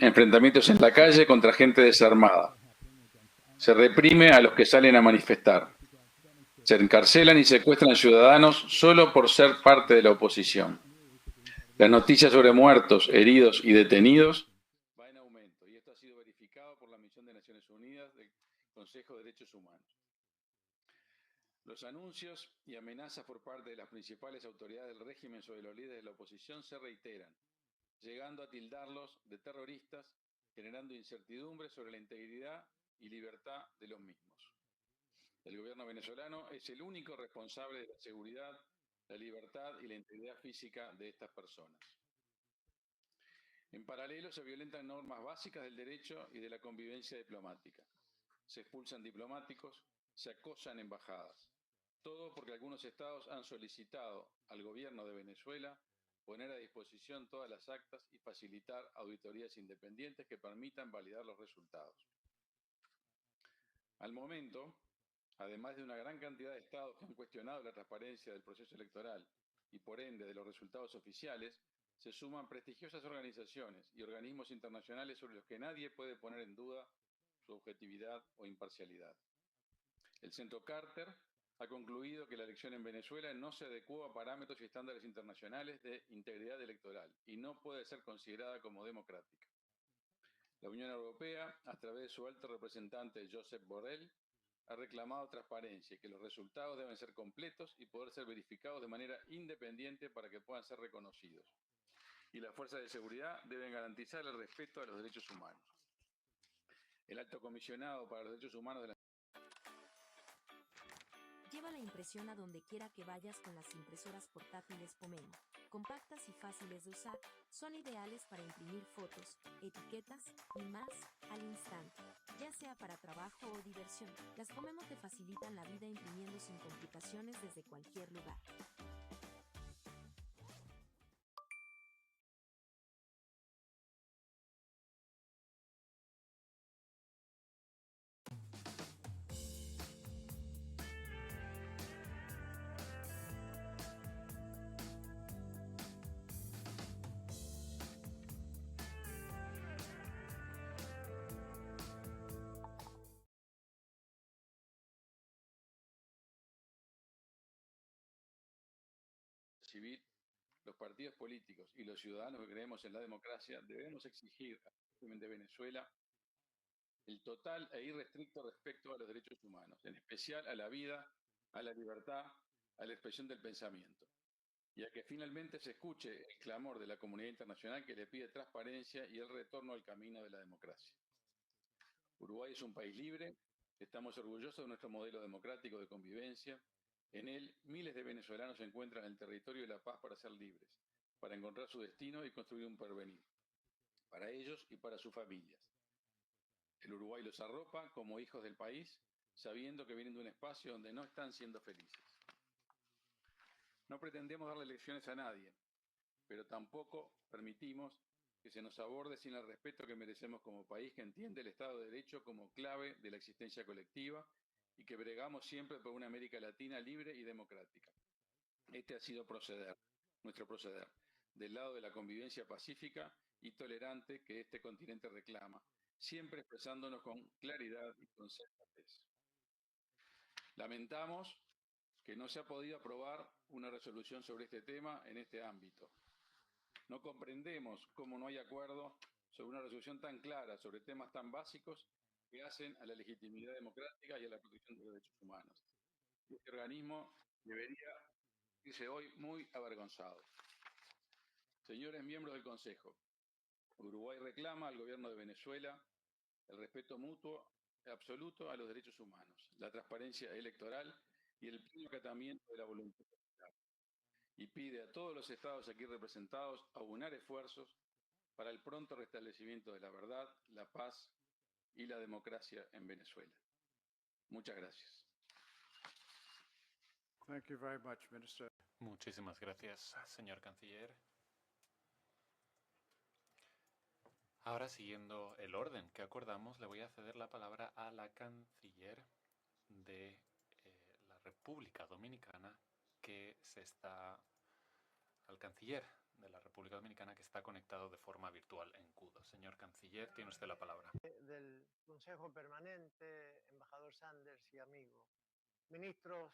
enfrentamientos en la calle contra gente desarmada. Se reprime a los que salen a manifestar. Se encarcelan y secuestran ciudadanos solo por ser parte de la oposición. Las noticias sobre muertos, heridos y detenidos van en aumento, y esto ha sido verificado por la Misión de Naciones Unidas del Consejo de Derechos Humanos. Los anuncios y amenazas por parte de las principales autoridades del régimen sobre los líderes de la oposición se reiteran, llegando a tildarlos de terroristas, generando incertidumbre sobre la integridad y libertad de los mismos. El gobierno venezolano es el único responsable de la seguridad, la libertad y la integridad física de estas personas. En paralelo, se violentan normas básicas del derecho y de la convivencia diplomática. Se expulsan diplomáticos, se acosan embajadas. Todo porque algunos estados han solicitado al gobierno de Venezuela poner a disposición todas las actas y facilitar auditorías independientes que permitan validar los resultados. Al momento, además de una gran cantidad de estados que han cuestionado la transparencia del proceso electoral y por ende de los resultados oficiales, se suman prestigiosas organizaciones y organismos internacionales sobre los que nadie puede poner en duda su objetividad o imparcialidad. El Centro Carter ha concluido que la elección en Venezuela no se adecuó a parámetros y estándares internacionales de integridad electoral y no puede ser considerada como democrática. La Unión Europea, a través de su alto representante Josep Borrell, ha reclamado transparencia y que los resultados deben ser completos y poder ser verificados de manera independiente para que puedan ser reconocidos. Y las fuerzas de seguridad deben garantizar el respeto a los derechos humanos. El Alto Comisionado para los Derechos Humanos de la Lleva la impresión a donde quiera que vayas con las impresoras portátiles Pomemo. Compactas y fáciles de usar, son ideales para imprimir fotos, etiquetas y más al instante, ya sea para trabajo o diversión. Las Pomemo te facilitan la vida imprimiendo sin complicaciones desde cualquier lugar. civil, los partidos políticos y los ciudadanos que creemos en la democracia debemos exigir al régimen de Venezuela el total e irrestricto respeto a los derechos humanos, en especial a la vida, a la libertad, a la expresión del pensamiento, y a que finalmente se escuche el clamor de la comunidad internacional que le pide transparencia y el retorno al camino de la democracia. Uruguay es un país libre, estamos orgullosos de nuestro modelo democrático de convivencia. En él, miles de venezolanos se encuentran en el territorio de la paz para ser libres, para encontrar su destino y construir un porvenir, para ellos y para sus familias. El Uruguay los arropa como hijos del país, sabiendo que vienen de un espacio donde no están siendo felices. No pretendemos darle lecciones a nadie, pero tampoco permitimos que se nos aborde sin el respeto que merecemos como país que entiende el Estado de Derecho como clave de la existencia colectiva y que bregamos siempre por una América Latina libre y democrática. Este ha sido nuestro proceder, del lado de la convivencia pacífica y tolerante que este continente reclama, siempre expresándonos con claridad y con sensatez. Lamentamos que no se ha podido aprobar una resolución sobre este tema en este ámbito. No comprendemos cómo no hay acuerdo sobre una resolución tan clara sobre temas tan básicos que hacen a la legitimidad democrática y a la protección de los derechos humanos. Este organismo debería irse hoy muy avergonzado. Señores miembros del Consejo, Uruguay reclama al gobierno de Venezuela el respeto mutuo absoluto a los derechos humanos, la transparencia electoral y el pleno acatamiento de la voluntad popular. Y pide a todos los estados aquí representados aunar esfuerzos para el pronto restablecimiento de la verdad, la paz y la democracia en Venezuela. Muchas gracias. Thank you very much, Minister. Muchísimas gracias, señor canciller. Ahora, siguiendo el orden que acordamos, le voy a ceder la palabra a la canciller de la República Dominicana, al canciller de la República Dominicana que está conectado de forma virtual en CUDO. Señor canciller. canciller, tiene usted la palabra. Del Consejo Permanente, embajador Sanders y amigo, ministros,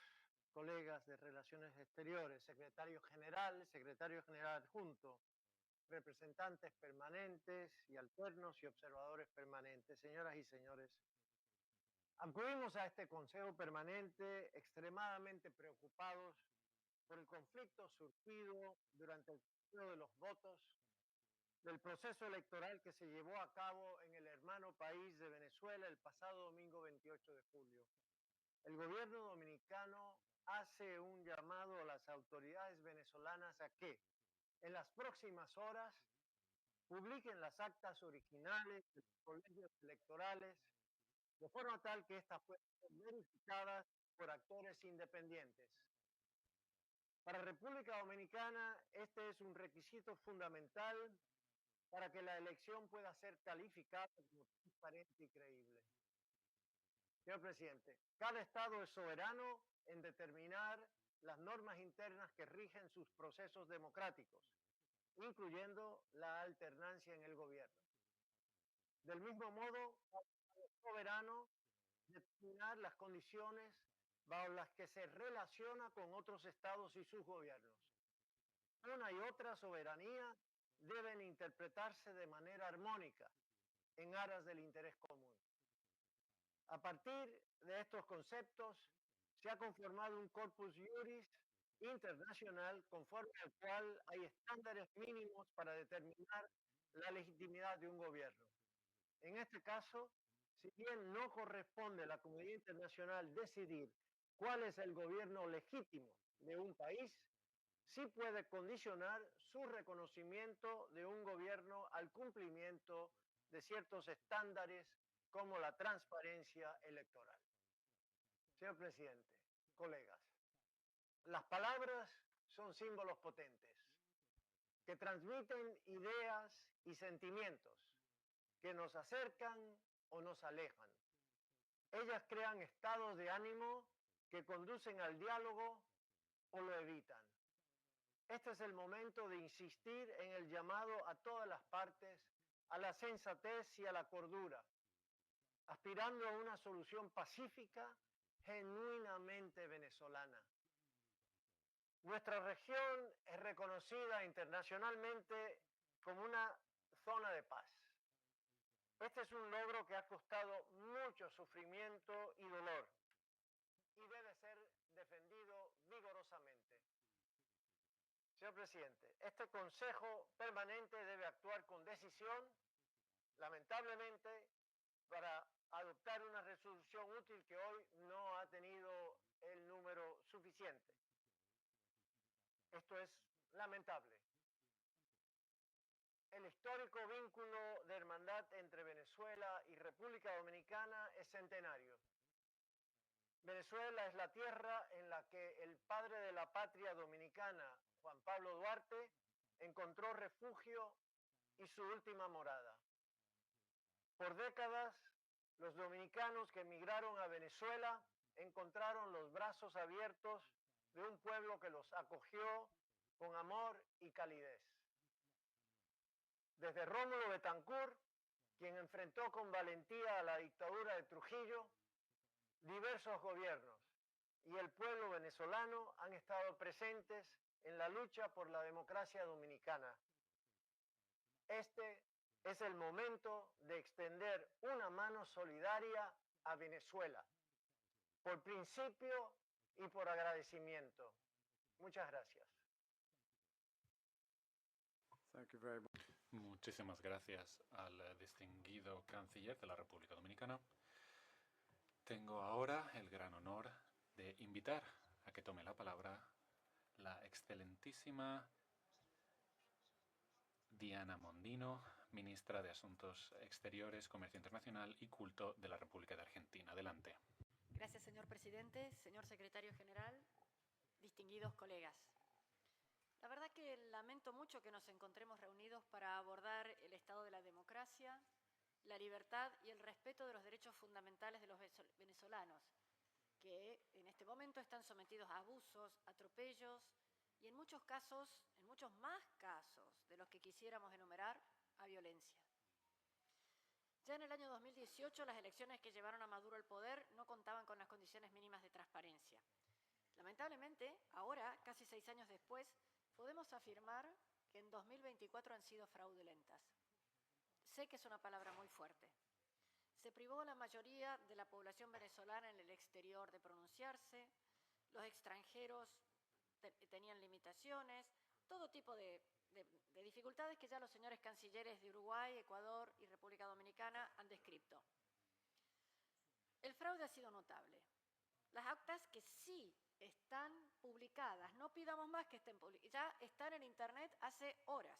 colegas de Relaciones Exteriores, secretario general adjunto, representantes permanentes y alternos y observadores permanentes, señoras y señores, acudimos a este Consejo Permanente extremadamente preocupados por el conflicto surgido durante el conteo de los votos del proceso electoral que se llevó a cabo en el hermano país de Venezuela el pasado domingo 28 de julio. El gobierno dominicano hace un llamado a las autoridades venezolanas a que, en las próximas horas, publiquen las actas originales de los colegios electorales de forma tal que éstas puedan ser verificadas por actores independientes. Para República Dominicana, este es un requisito fundamental para que la elección pueda ser calificada como transparente y creíble. Señor presidente, cada Estado es soberano en determinar las normas internas que rigen sus procesos democráticos, incluyendo la alternancia en el gobierno. Del mismo modo, cada Estado es soberano en determinar las condiciones bajo las que se relaciona con otros estados y sus gobiernos. Una y otra soberanía deben interpretarse de manera armónica en aras del interés común. A partir de estos conceptos, se ha conformado un corpus juris internacional conforme al cual hay estándares mínimos para determinar la legitimidad de un gobierno. En este caso, si bien no corresponde a la comunidad internacional decidir cuál es el gobierno legítimo de un país, sí puede condicionar su reconocimiento de un gobierno al cumplimiento de ciertos estándares como la transparencia electoral. Señor presidente, colegas, las palabras son símbolos potentes que transmiten ideas y sentimientos que nos acercan o nos alejan. Ellas crean estados de ánimo que conducen al diálogo o lo evitan. Este es el momento de insistir en el llamado a todas las partes a la sensatez y a la cordura, aspirando a una solución pacífica genuinamente venezolana. Nuestra región es reconocida internacionalmente como una zona de paz. Este es un logro que ha costado mucho sufrimiento y dolor y debe ser defendido vigorosamente. Señor presidente, este Consejo Permanente debe actuar con decisión, lamentablemente, para adoptar una resolución útil que hoy no ha tenido el número suficiente. Esto es lamentable. El histórico vínculo de hermandad entre Venezuela y República Dominicana es centenario. Venezuela es la tierra en la que el padre de la patria dominicana, Juan Pablo Duarte, encontró refugio y su última morada. Por décadas, los dominicanos que emigraron a Venezuela encontraron los brazos abiertos de un pueblo que los acogió con amor y calidez. Desde Rómulo Betancourt, quien enfrentó con valentía a la dictadura de Trujillo, diversos gobiernos y el pueblo venezolano han estado presentes en la lucha por la democracia dominicana. Este es el momento de extender una mano solidaria a Venezuela, por principio y por agradecimiento. Muchas gracias. Thank you very much. Muchísimas gracias al distinguido canciller de la República Dominicana. Tengo ahora el gran honor de invitar a que tome la palabra la excelentísima Diana Mondino, ministra de Asuntos Exteriores, Comercio Internacional y Culto de la República de Argentina. Adelante. Gracias, señor presidente, señor secretario general, distinguidos colegas. La verdad que lamento mucho que nos encontremos reunidos para abordar el estado de la democracia, la libertad y el respeto de los derechos fundamentales de los venezolanos, que en este momento están sometidos a abusos, atropellos y en muchos casos, en muchos más casos de los que quisiéramos enumerar, a violencia. en el año 2018 las elecciones que llevaron a Maduro al poder no contaban con las condiciones mínimas de transparencia. Lamentablemente, ahora, casi 6 años después, podemos afirmar que en 2024 han sido fraudulentas. Sé que es una palabra muy fuerte. Se privó a la mayoría de la población venezolana en el exterior de pronunciarse, los extranjeros tenían limitaciones, todo tipo de dificultades que ya los señores cancilleres de Uruguay, Ecuador y República Dominicana han descrito. El fraude ha sido notable. Las actas que sí están publicadas, no pidamos más que estén publicadas, ya están en internet hace horas.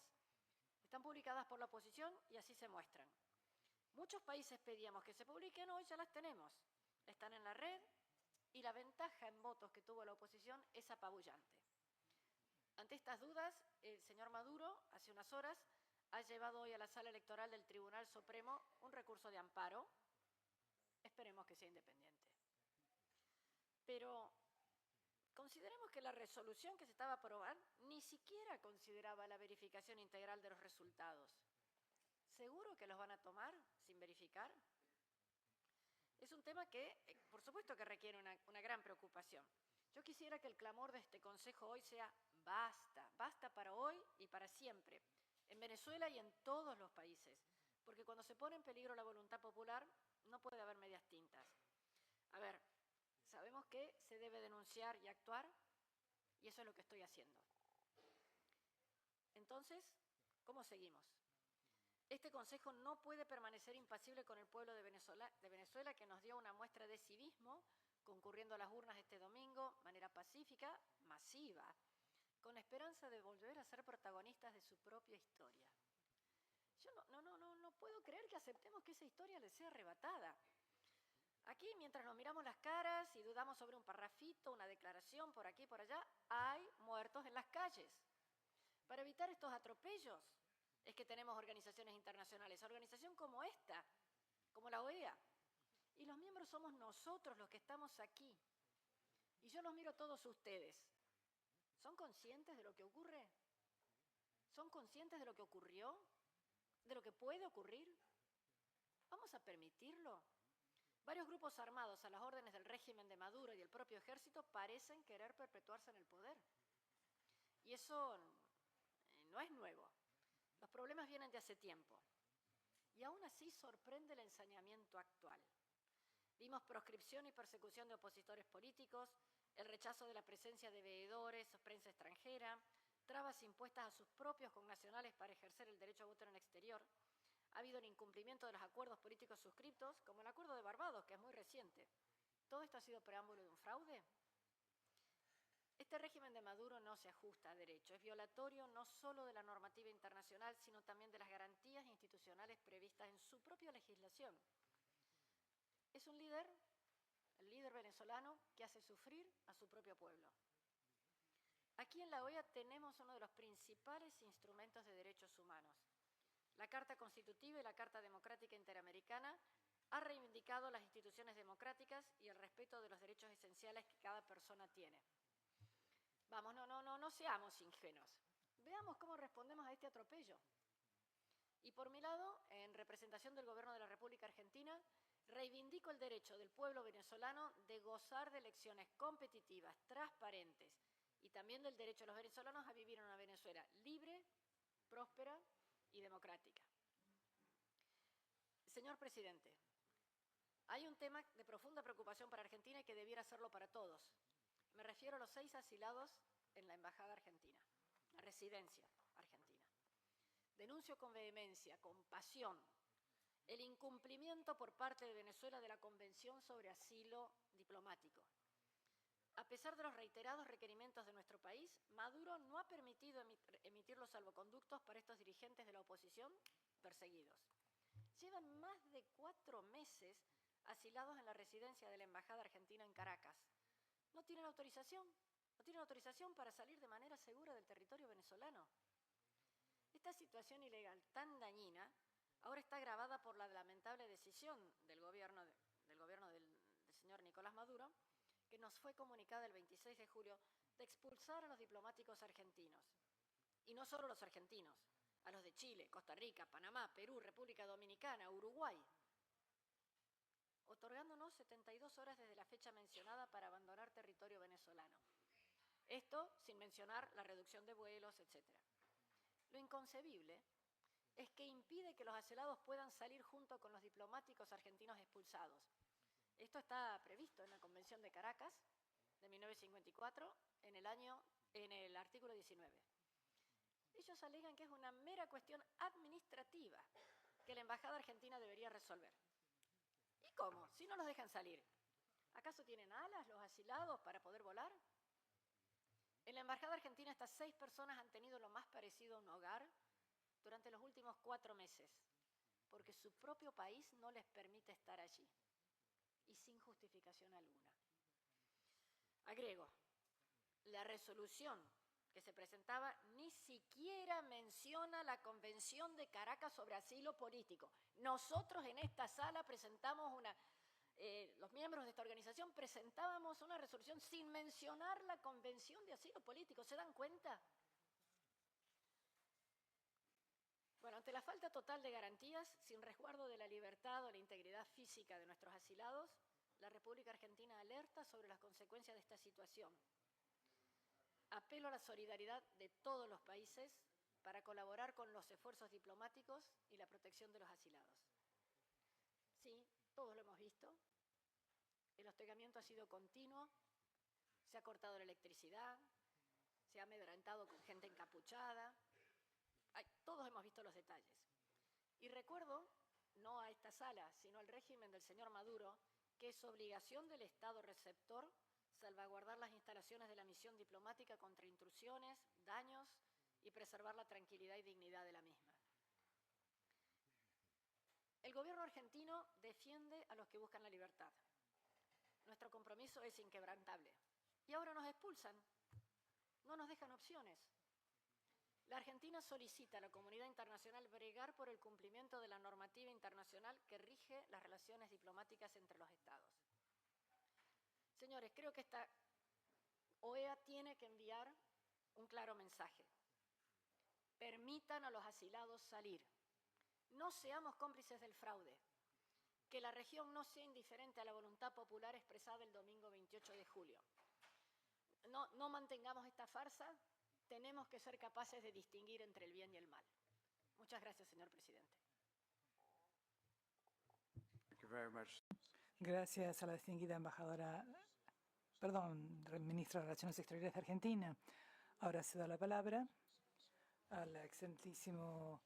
Están publicadas por la oposición y así se muestran. Muchos países pedíamos que se publiquen, hoy ya las tenemos. Están en la red y la ventaja en votos que tuvo la oposición es apabullante. Ante estas dudas, el señor Maduro, hace unas horas, ha llevado hoy a la Sala Electoral del Tribunal Supremo un recurso de amparo. Esperemos que sea independiente. Pero consideremos que la resolución que se estaba a aprobar ni siquiera consideraba la verificación integral de los resultados. ¿Seguro que los van a tomar sin verificar? Es un tema que, por supuesto que requiere una gran preocupación. Yo quisiera que el clamor de este Consejo hoy sea basta, basta para hoy y para siempre, en Venezuela y en todos los países, porque cuando se pone en peligro la voluntad popular no puede haber medias tintas. A ver, sabemos que se debe denunciar y actuar, y eso es lo que estoy haciendo. Entonces, ¿cómo seguimos? Este Consejo no puede permanecer impasible con el pueblo de Venezuela que nos dio una muestra de civismo, concurriendo a las urnas este domingo, de manera pacífica, masiva, con esperanza de volver a ser protagonistas de su propia historia. Yo no puedo creer que aceptemos que esa historia les sea arrebatada. Aquí, mientras nos miramos las caras y dudamos sobre un parrafito, una declaración por aquí y por allá, hay muertos en las calles. Para evitar estos atropellos es que tenemos organizaciones internacionales, organización como esta, como la OEA. Y los miembros somos nosotros los que estamos aquí. Y yo los miro a todos ustedes. ¿Son conscientes de lo que ocurre? ¿Son conscientes de lo que ocurrió? ¿De lo que puede ocurrir? ¿Vamos a permitirlo? Varios grupos armados a las órdenes del régimen de Maduro y el propio ejército parecen querer perpetuarse en el poder. Y eso no es nuevo. Los problemas vienen de hace tiempo. Y aún así sorprende el ensañamiento actual. Vimos proscripción y persecución de opositores políticos, el rechazo de la presencia de veedores, prensa extranjera, trabas impuestas a sus propios connacionales para ejercer el derecho a voto en el exterior. Ha habido un incumplimiento de los acuerdos políticos suscriptos, como el Acuerdo de Barbados, que es muy reciente. ¿Todo esto ha sido preámbulo de un fraude? Este régimen de Maduro no se ajusta a derecho. Es violatorio no solo de la normativa internacional, sino también de las garantías institucionales previstas en su propia legislación. Es un líder, el líder venezolano, que hace sufrir a su propio pueblo. Aquí en la OEA tenemos uno de los principales instrumentos de derechos humanos. La Carta Constitutiva y la Carta Democrática Interamericana ha reivindicado las instituciones democráticas y el respeto de los derechos esenciales que cada persona tiene. Vamos, no seamos ingenuos. Veamos cómo respondemos a este atropello. Y por mi lado, en representación del Gobierno de la República Argentina, reivindico el derecho del pueblo venezolano de gozar de elecciones competitivas, transparentes, y también del derecho de los venezolanos a vivir en una Venezuela libre, próspera y democrática. Señor presidente, hay un tema de profunda preocupación para Argentina y que debiera serlo para todos. Me refiero a los 6 asilados en la Embajada Argentina, la residencia argentina. Denuncio con vehemencia, con pasión, el incumplimiento por parte de Venezuela de la Convención sobre Asilo Diplomático. A pesar de los reiterados requerimientos de nuestro país, Maduro no ha permitido emitir los salvoconductos para estos dirigentes de la oposición perseguidos. Llevan más de 4 meses asilados en la residencia de la Embajada Argentina en Caracas. No tienen autorización para salir de manera segura del territorio venezolano. Esta situación ilegal tan dañina ahora está agravada por la lamentable decisión del gobierno del señor Nicolás Maduro, que nos fue comunicada el 26 de julio, de expulsar a los diplomáticos argentinos. Y no solo los argentinos, a los de Chile, Costa Rica, Panamá, Perú, República Dominicana, Uruguay, otorgándonos 72 horas desde la fecha mencionada para abandonar territorio venezolano. Esto sin mencionar la reducción de vuelos, etc. Lo inconcebible es que impide que los asilados puedan salir junto con los diplomáticos argentinos expulsados. Esto está previsto en la Convención de Caracas de 1954 en el artículo 19. Ellos alegan que es una mera cuestión administrativa que la Embajada Argentina debería resolver. ¿Y cómo? Si no los dejan salir. ¿Acaso tienen alas los asilados para poder volar? En la Embajada Argentina estas 6 personas han tenido lo más parecido a un hogar durante los últimos 4 meses, porque su propio país no les permite estar allí, y sin justificación alguna. Agrego, la resolución que se presentaba ni siquiera menciona la Convención de Caracas sobre asilo político. Nosotros en esta sala presentamos los miembros de esta organización presentábamos una resolución sin mencionar la Convención de Asilo Político. ¿Se dan cuenta? Bueno, ante la falta total de garantías, sin resguardo de la libertad o la integridad física de nuestros asilados, la República Argentina alerta sobre las consecuencias de esta situación. Apelo a la solidaridad de todos los países para colaborar con los esfuerzos diplomáticos y la protección de los asilados. Sí, todos lo hemos visto. El hostigamiento ha sido continuo, se ha cortado la electricidad, se ha amedrentado con gente encapuchada. Todos hemos visto los detalles. Y recuerdo, no a esta sala, sino al régimen del señor Maduro, que es obligación del Estado receptor salvaguardar las instalaciones de la misión diplomática contra intrusiones, daños y preservar la tranquilidad y dignidad de la misma. El gobierno argentino defiende a los que buscan la libertad. Nuestro compromiso es inquebrantable. Y ahora nos expulsan. No nos dejan opciones. La Argentina solicita a la comunidad internacional bregar por el cumplimiento de la normativa internacional que rige las relaciones diplomáticas entre los Estados. Señores, creo que esta OEA tiene que enviar un claro mensaje. Permitan a los asilados salir. No seamos cómplices del fraude. Que la región no sea indiferente a la voluntad popular expresada el domingo 28 de julio. No mantengamos esta farsa. Tenemos que ser capaces de distinguir entre el bien y el mal. Muchas gracias, señor presidente. Thank you very much. Gracias a la distinguida ministra de Relaciones Exteriores de Argentina. Ahora cedo la palabra al excelentísimo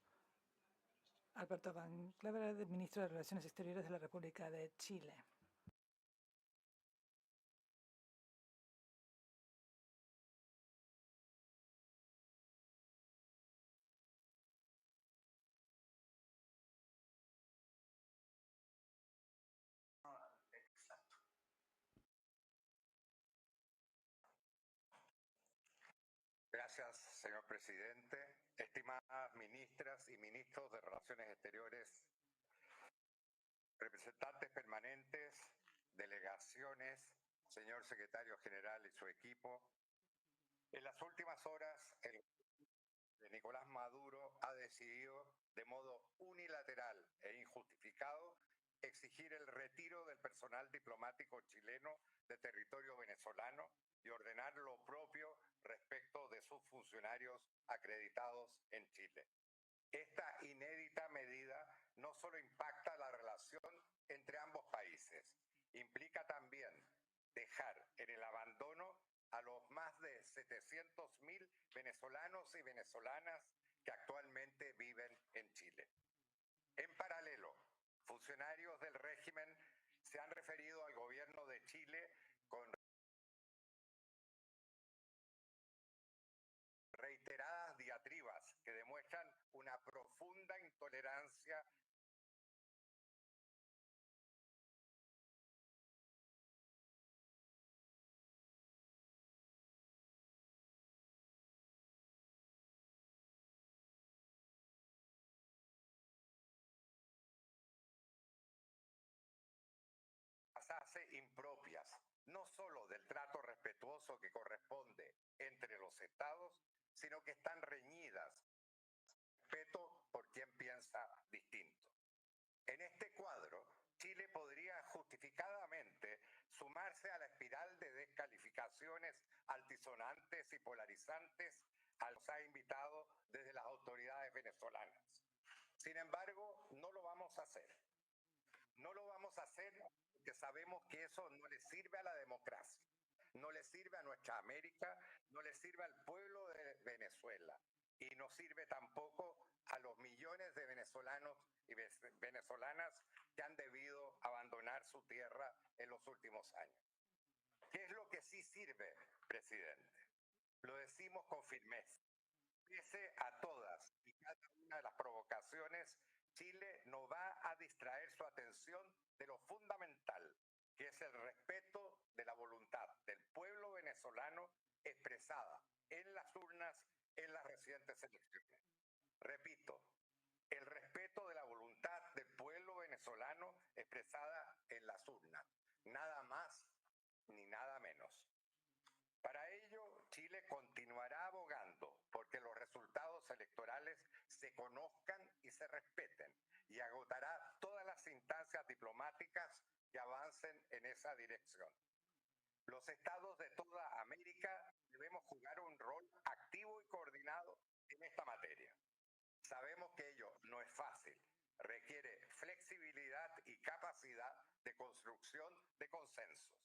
Alberto Van Clever, ministro de Relaciones Exteriores de la República de Chile. Gracias, señor presidente. Estimadas ministras y ministros de Relaciones Exteriores, representantes permanentes, delegaciones, señor secretario general y su equipo. En las últimas horas, el de Nicolás Maduro ha decidido de modo unilateral e injustificado exigir el retiro del personal diplomático chileno de territorio venezolano y ordenar lo propio respecto de sus funcionarios acreditados en Chile. Esta inédita medida no solo impacta la relación entre ambos países, implica también dejar en el abandono a los más de 700.000 venezolanos y venezolanas que actualmente viven en Chile. En paralelo, funcionarios del régimen se han referido al gobierno de Chile con reiteradas diatribas que demuestran una profunda intolerancia impropias, no solo del trato respetuoso que corresponde entre los estados, sino que están reñidas respeto por quien piensa distinto. En este cuadro, Chile podría justificar sumarse a la espiral de descalificaciones altisonantes y polarizantes a los ha invitado desde las autoridades venezolanas. Sin embargo, no lo vamos a hacer. No lo vamos a hacer porque sabemos que eso no le sirve a la democracia, no le sirve a nuestra América, no le sirve al pueblo de Venezuela y no sirve tampoco a los millones de venezolanos y venezolanas que han debido abandonar su tierra en los últimos años. ¿Qué es lo que sí sirve, presidente? Lo decimos con firmeza. Pese a todas y cada una de las provocaciones, Chile no va a distraer su atención de lo fundamental, que es el respeto de la voluntad del pueblo venezolano expresada en las urnas en las recientes elecciones. Repito, el respeto de la voluntad del pueblo venezolano expresada en las urnas, nada más ni nada menos. Para ello, Chile continuará abogando porque los resultados electorales se conozcan y se respeten y agotará todas las instancias diplomáticas que avancen en esa dirección. Los estados de toda América debemos jugar un rol activo y coordinado en esta materia. Sabemos que ello no es fácil, requiere flexibilidad y capacidad de construcción de consensos.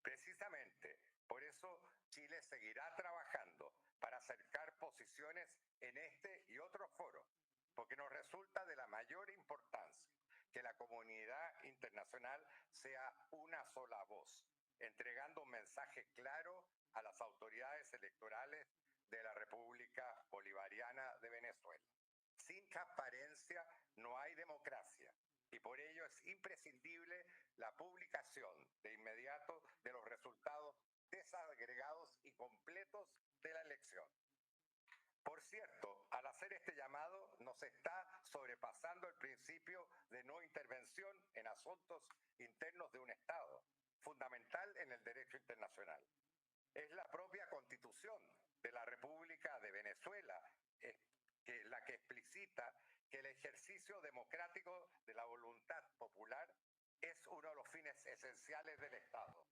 Precisamente por eso Chile seguirá trabajando para acercar posiciones en este y otros foros, porque nos resulta de la mayor importancia que la comunidad internacional sea una sola voz, entregando un mensaje claro a las autoridades electorales de la República Bolivariana de Venezuela. Sin transparencia no hay democracia y por ello es imprescindible la publicación de inmediato de los resultados desagregados y completos de la elección. Por cierto, al hacer este llamado nos está sobrepasando el principio de no intervención en asuntos internos de un Estado, fundamental en el derecho internacional. Es la propia Constitución de la República de Venezuela la que explicita que el ejercicio democrático de la voluntad popular es uno de los fines esenciales del Estado.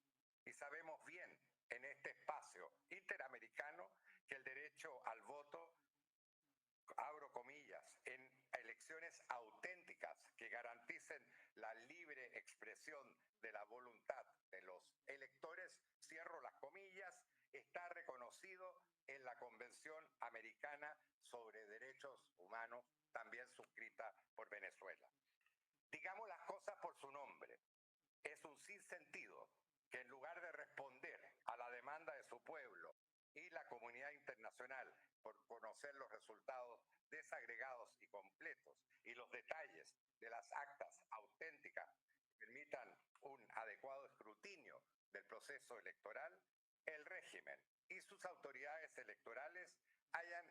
Y sabemos bien en este espacio interamericano que el derecho al voto, abro comillas, en elecciones auténticas que garanticen la libre expresión de la voluntad de los electores, cierro las comillas, está reconocido en la Convención Americana sobre Derechos Humanos, también suscrita por Venezuela. Digamos las cosas por su nombre. Es un sinsentido que en lugar de responder a la demanda de su pueblo y la comunidad internacional por conocer los resultados desagregados y completos y los detalles de las actas auténticas que permitan un adecuado escrutinio del proceso electoral, el régimen y sus autoridades electorales hayan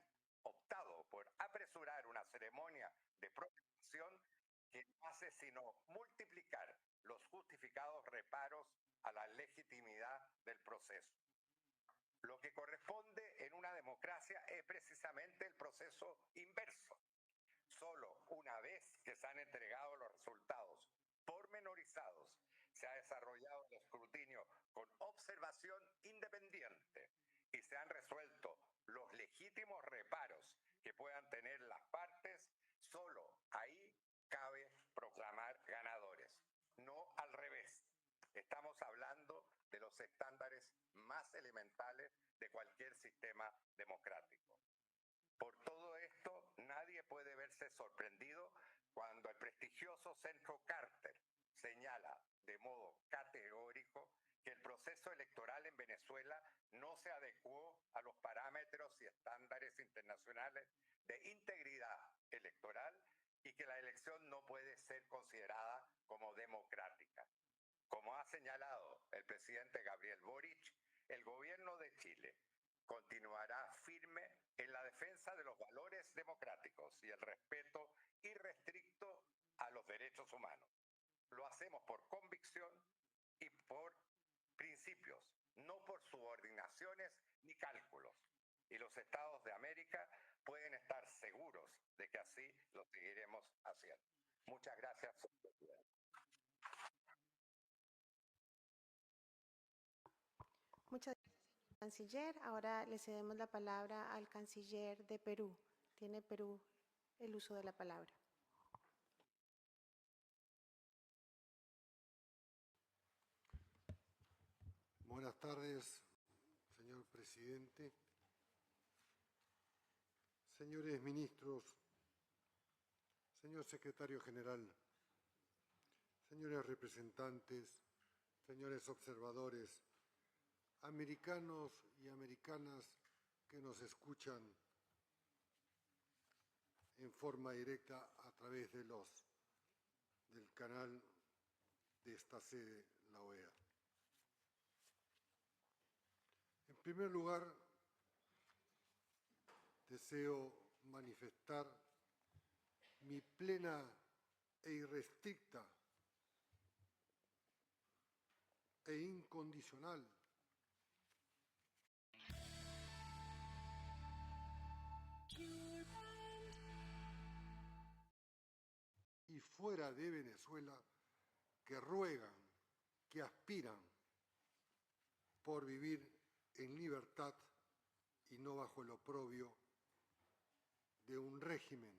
optado por apresurar una ceremonia de proclamación que no hace sino multiplicar los justificados reparos a la legitimidad del proceso. Lo que corresponde en una democracia es precisamente el proceso inverso. Solo una vez que se han entregado los resultados pormenorizados, se ha desarrollado el escrutinio con observación independiente y se han resuelto los legítimos reparos que puedan tener las partes, solo ahí cabe proclamar ganadores, no al revés. Estamos hablando de los estándares más elementales de cualquier sistema democrático. Por todo esto, nadie puede verse sorprendido cuando el prestigioso Centro Carter señala de modo categórico que el proceso electoral en Venezuela no se adecuó a los parámetros y estándares internacionales de integridad electoral y que la elección no puede ser considerada como democrática. Como ha señalado el presidente Gabriel Boric, el gobierno de Chile continuará firme en la defensa de los valores democráticos y el respeto irrestricto a los derechos humanos. Lo hacemos por convicción y por principios, no por subordinaciones ni cálculos. Y los estados de América pueden estar seguros de que así lo seguiremos haciendo. Muchas gracias, señor presidente. Muchas gracias, canciller. Ahora le cedemos la palabra al canciller de Perú. Tiene Perú el uso de la palabra. Buenas tardes, señor presidente, señores ministros, señor secretario general, señores representantes, señores observadores, americanos y americanas que nos escuchan en forma directa a través del canal de esta sede, la OEA. En primer lugar, deseo manifestar mi plena e irrestricta e incondicional y fuera de Venezuela que ruegan, que aspiran por vivir en libertad y no bajo el oprobio de un régimen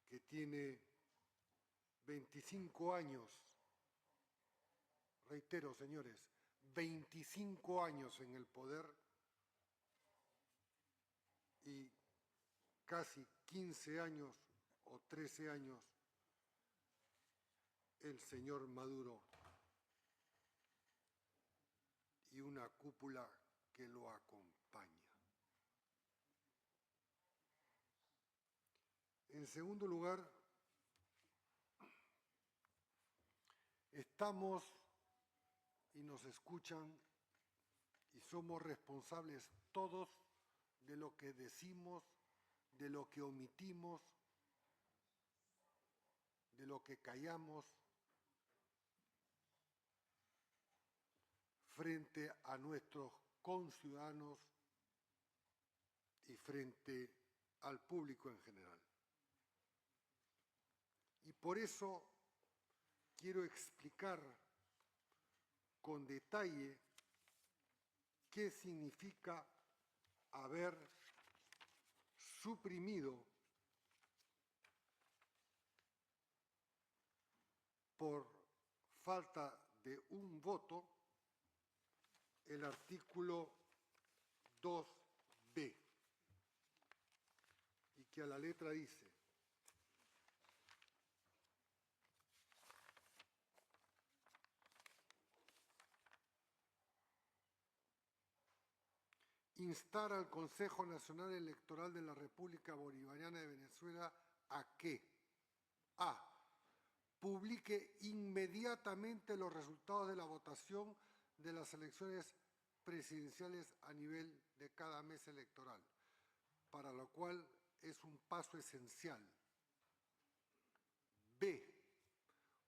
que tiene 25 años, reitero, señores, 25 años en el poder y casi 15 años o 13 años el señor Maduro y una cúpula que lo acompaña. En segundo lugar, estamos y nos escuchan y somos responsables todos de lo que decimos, de lo que omitimos, de lo que callamos frente a nuestros conciudadanos y frente al público en general. Y por eso quiero explicar con detalle qué significa haber suprimido por falta de un voto el artículo 2b, y que a la letra dice: instar al Consejo Nacional Electoral de la República Bolivariana de Venezuela a que a. Publique inmediatamente los resultados de la votación de las elecciones presidenciales a nivel de cada mes electoral, para lo cual es un paso esencial. B.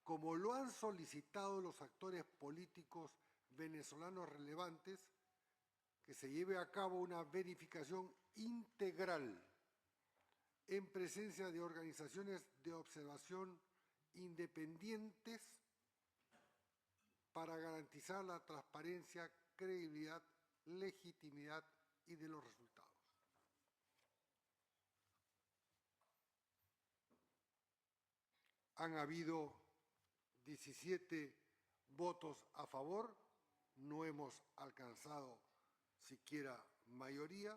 Como lo han solicitado los actores políticos venezolanos relevantes, que se lleve a cabo una verificación integral en presencia de organizaciones de observación independientes para garantizar la transparencia, credibilidad, legitimidad y de los resultados. Han habido 17 votos a favor, no hemos alcanzado siquiera mayoría,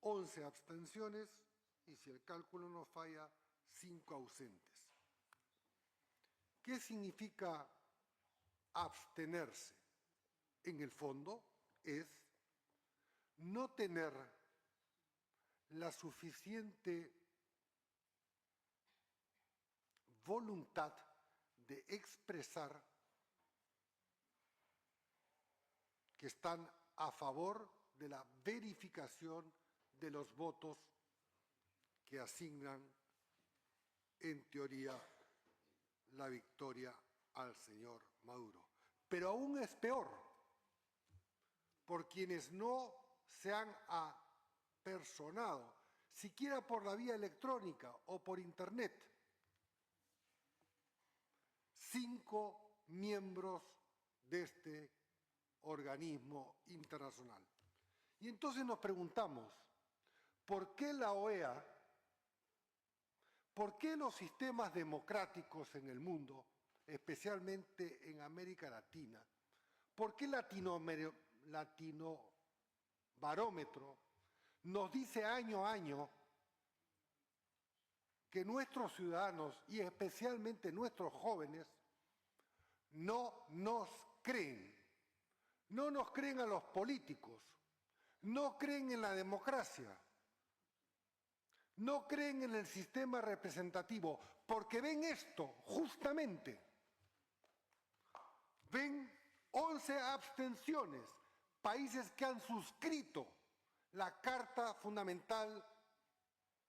11 abstenciones y, si el cálculo no falla, 5 ausentes. ¿Qué significa abstenerse? En el fondo es no tener la suficiente voluntad de expresar que están a favor de la verificación de los votos que asignan, en teoría, la victoria al señor Maduro. Pero aún es peor, por quienes no se han apersonado, siquiera por la vía electrónica o por Internet, 5 miembros de este organismo internacional. Y entonces nos preguntamos, ¿por qué la OEA, por qué los sistemas democráticos en el mundo, especialmente en América Latina, por qué Latinobarómetro nos dice año a año que nuestros ciudadanos y especialmente nuestros jóvenes no nos creen? No nos creen a los políticos, no creen en la democracia, no creen en el sistema representativo, porque ven esto justamente. Ven 11 abstenciones, países que han suscrito la Carta Fundamental,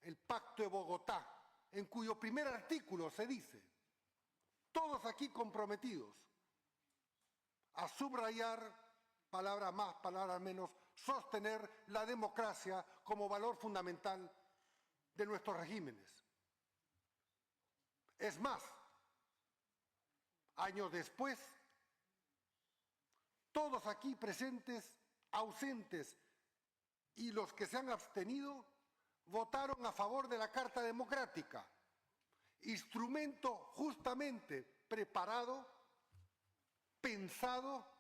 el Pacto de Bogotá, en cuyo primer artículo se dice, todos aquí comprometidos a subrayar, palabra más, palabra menos, sostener la democracia como valor fundamental de nuestros regímenes. Es más, años después, todos aquí presentes, ausentes y los que se han abstenido, votaron a favor de la Carta Democrática, instrumento justamente preparado, pensado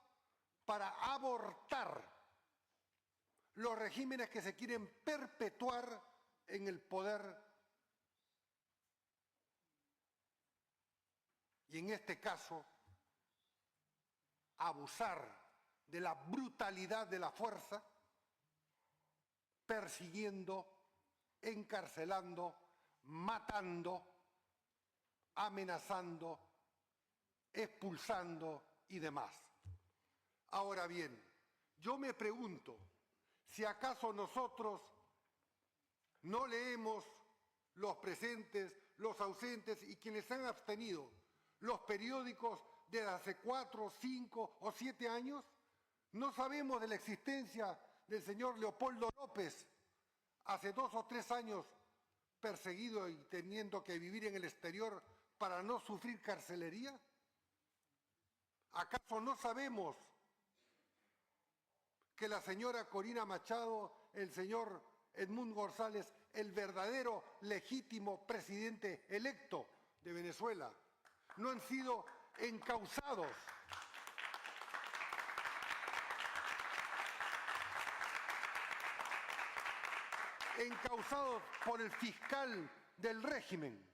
para abortar los regímenes que se quieren perpetuar en el poder y en este caso abusar de la brutalidad de la fuerza, persiguiendo, encarcelando, matando, amenazando, expulsando y demás. Ahora bien, yo me pregunto si acaso nosotros no leemos, los presentes, los ausentes y quienes se han abstenido, los periódicos de hace 4, 5 o 7 años. No sabemos de la existencia del señor Leopoldo López, hace 2 o 3 años perseguido y teniendo que vivir en el exterior para no sufrir carcelería. ¿Acaso no sabemos que la señora Corina Machado, el señor Edmundo González, el verdadero legítimo presidente electo de Venezuela, no han sido encausados por el fiscal del régimen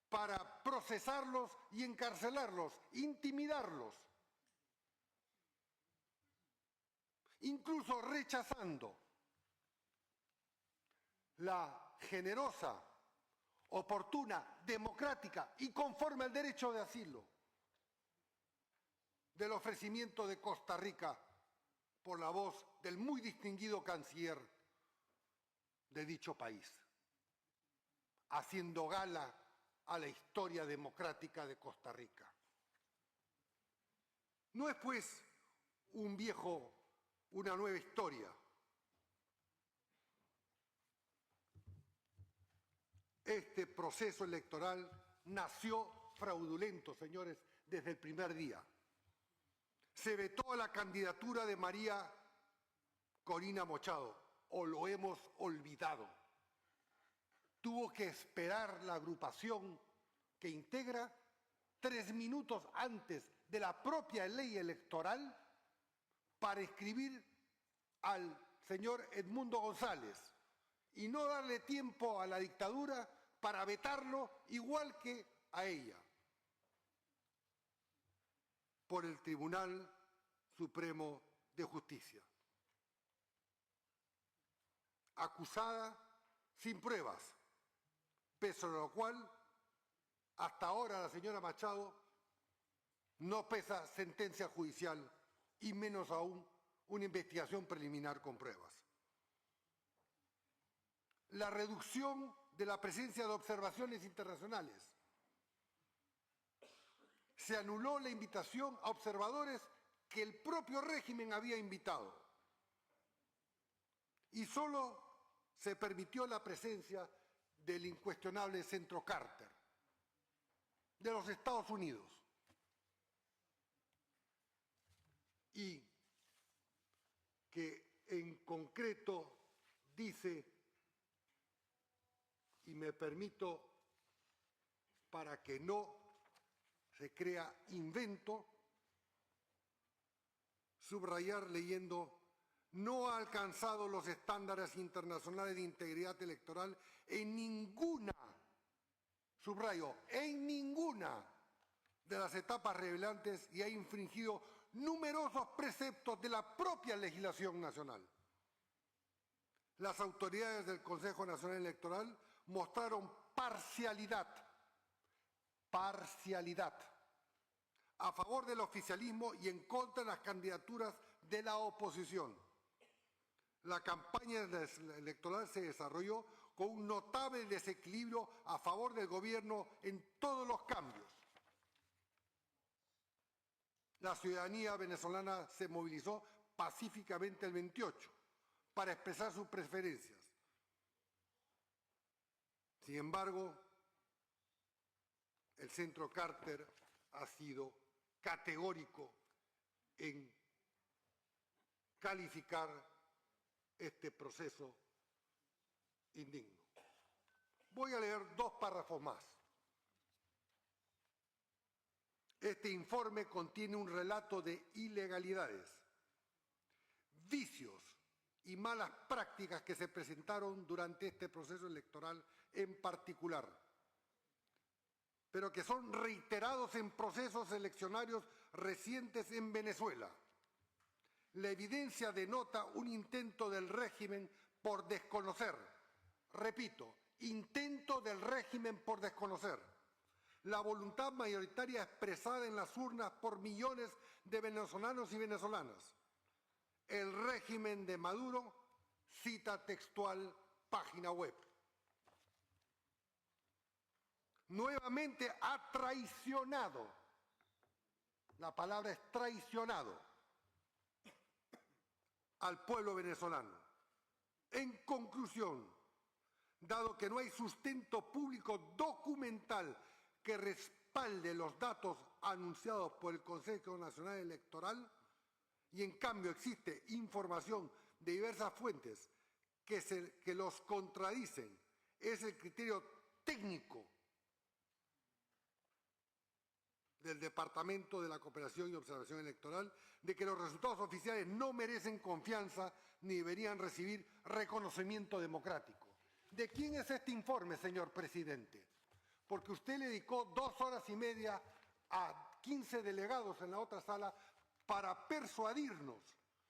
para procesarlos y encarcelarlos, intimidarlos, incluso rechazando la generosa, oportuna, democrática y conforme al derecho de asilo del ofrecimiento de Costa Rica por la voz del muy distinguido canciller de dicho país, haciendo gala a la historia democrática de Costa Rica. No es pues una nueva historia. Este proceso electoral nació fraudulento, señores, desde el primer día. Se vetó la candidatura de María Corina Machado, o lo hemos olvidado. Tuvo que esperar la agrupación que integra 3 minutos antes de la propia ley electoral para escribir al señor Edmundo González y no darle tiempo a la dictadura para vetarlo igual que a ella por el Tribunal Supremo de Justicia. Acusada sin pruebas, pese a lo cual hasta ahora la señora Machado no pesa sentencia judicial y menos aún una investigación preliminar con pruebas. La reducción de la presencia de observaciones internacionales. Se anuló la invitación a observadores que el propio régimen había invitado. Y solo se permitió la presencia del incuestionable Centro Carter de los Estados Unidos. y que en concreto dice, y me permito, para que no se crea invento, subrayar leyendo: no ha alcanzado los estándares internacionales de integridad electoral en ninguna, subrayo, en ninguna de las etapas relevantes y ha infringido numerosos preceptos de la propia legislación nacional. Las autoridades del Consejo Nacional Electoral mostraron parcialidad a favor del oficialismo y en contra de las candidaturas de la oposición. La campaña electoral se desarrolló con un notable desequilibrio a favor del gobierno en todos los cambios. La ciudadanía venezolana se movilizó pacíficamente el 28 para expresar sus preferencias. Sin embargo, el Centro Carter ha sido categórico en calificar este proceso indigno. Voy a leer 2 párrafos más. Este informe contiene un relato de ilegalidades, vicios y malas prácticas que se presentaron durante este proceso electoral en particular, pero que son reiterados en procesos eleccionarios recientes en Venezuela. La evidencia denota un intento del régimen por desconocer, repito, intento del régimen por desconocer, la voluntad mayoritaria expresada en las urnas por millones de venezolanos y venezolanas. El régimen de Maduro, cita textual, página web. Nuevamente ha traicionado, la palabra es traicionado, al pueblo venezolano. En conclusión, dado que no hay sustento público documental que respalde los datos anunciados por el Consejo Nacional Electoral, y en cambio existe información de diversas fuentes que los contradicen, es el criterio técnico del Departamento de la Cooperación y Observación Electoral de que los resultados oficiales no merecen confianza ni deberían recibir reconocimiento democrático. ¿De quién es este informe, señor presidente? Porque usted le dedicó 2 horas y media a 15 delegados en la otra sala para persuadirnos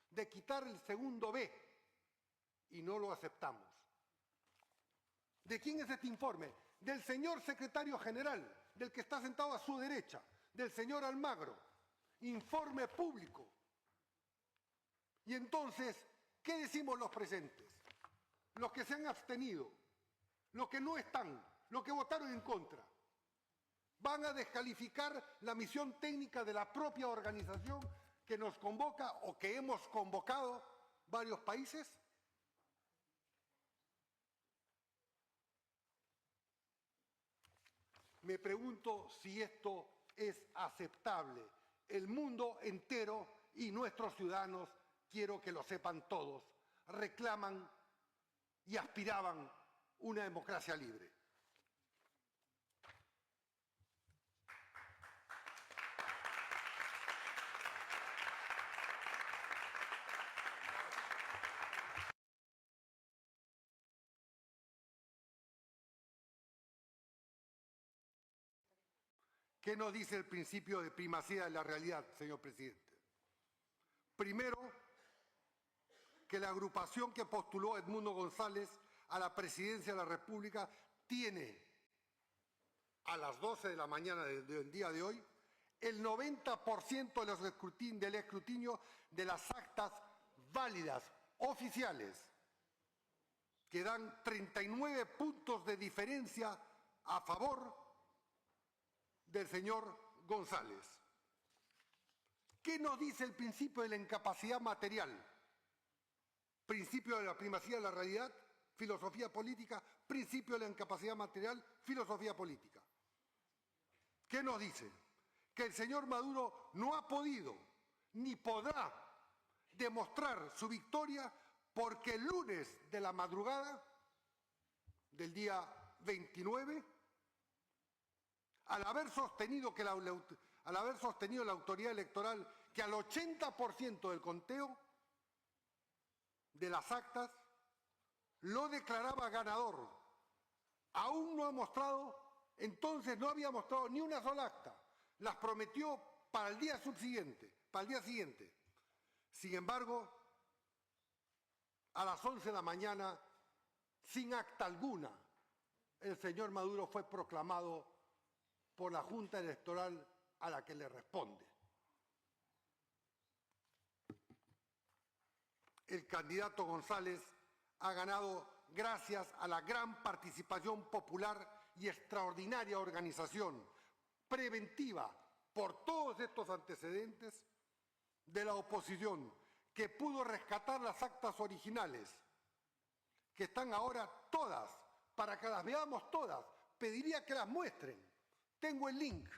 de quitar el segundo B y no lo aceptamos. ¿De quién es este informe? Del señor secretario general, del que está sentado a su derecha, del señor Almagro. Informe público. Y entonces, ¿qué decimos los presentes? Los que se han abstenido, los que no están, los que votaron en contra. ¿Van a descalificar la misión técnica de la propia organización que nos convoca o que hemos convocado varios países? Me pregunto si esto es aceptable. El mundo entero y nuestros ciudadanos, quiero que lo sepan todos, reclaman y aspiraban una democracia libre. ¿Qué nos dice el principio de primacía de la realidad, señor presidente? Primero, que la agrupación que postuló a Edmundo González a la presidencia de la República tiene, a las 12 de la mañana del día de hoy, el 90% del escrutinio de las actas válidas, oficiales, que dan 39 puntos de diferencia a favor del señor González. ¿Qué nos dice el principio de la incapacidad material? Principio de la primacía de la realidad, filosofía política, principio de la incapacidad material, filosofía política. ¿Qué nos dice? Que el señor Maduro no ha podido ni podrá demostrar su victoria porque el lunes de la madrugada del día 29, al haber sostenido la autoridad electoral que al 80% del conteo de las actas lo declaraba ganador, aún no ha mostrado, entonces no había mostrado ni una sola acta, las prometió para el día subsiguiente, para el día siguiente. Sin embargo, a las 11 de la mañana, sin acta alguna, el señor Maduro fue proclamado por la Junta Electoral a la que le responde. El candidato González ha ganado gracias a la gran participación popular y extraordinaria organización preventiva por todos estos antecedentes de la oposición, que pudo rescatar las actas originales, que están ahora todas, para que las veamos todas. Pediría que las muestren. Tengo el link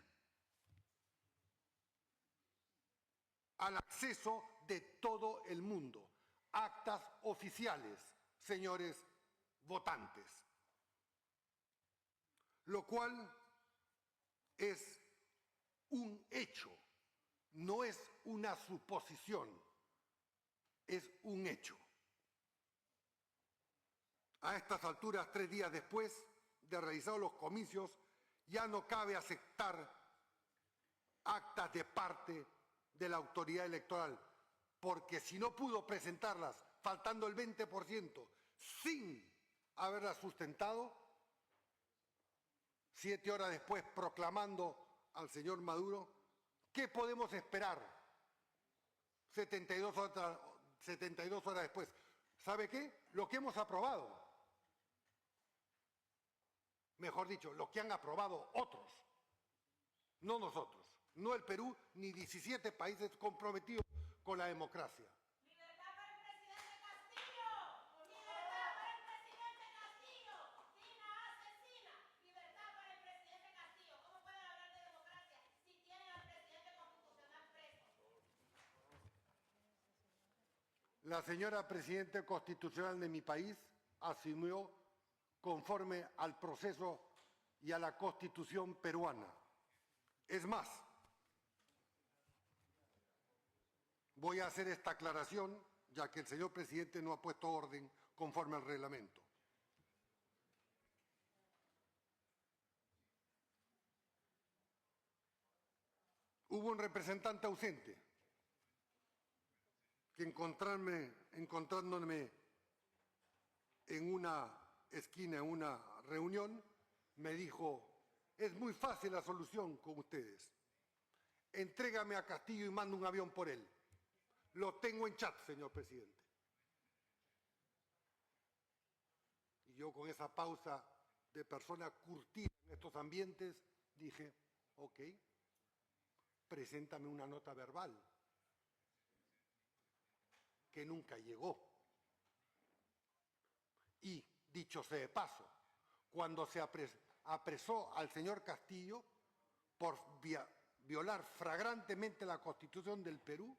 al acceso de todo el mundo. Actas oficiales, señores votantes. Lo cual es un hecho, no es una suposición, es un hecho. A estas alturas, 3 días después de realizar los comicios, ya no cabe aceptar actas de parte de la autoridad electoral, porque si no pudo presentarlas faltando el 20% sin haberlas sustentado, 7 horas después proclamando al señor Maduro, ¿qué podemos esperar 72 horas después? ¿Sabe qué? Lo que hemos aprobado. Mejor dicho, lo que han aprobado otros, no nosotros, no el Perú, ni 17 países comprometidos con la democracia. ¡Libertad para el presidente Castillo! ¡Libertad para el presidente Castillo! ¡Dina asesina! ¡Libertad para el presidente Castillo! ¿Cómo pueden hablar de democracia si tienen al presidente constitucional preso? La señora presidenta constitucional de mi país asumió conforme al proceso y a la Constitución peruana. Es más, voy a hacer esta aclaración, ya que el señor presidente no ha puesto orden conforme al reglamento. Hubo un representante ausente que encontrándome en una esquina, en una reunión, me dijo: es muy fácil la solución con ustedes. Entrégame a Castillo y mando un avión por él. Lo tengo en chat, señor presidente. Y yo, con esa pausa de persona curtida en estos ambientes, dije: ok, preséntame una nota verbal, que nunca llegó. Y, dicho sea de paso, cuando se apresó al señor Castillo por violar flagrantemente la Constitución del Perú,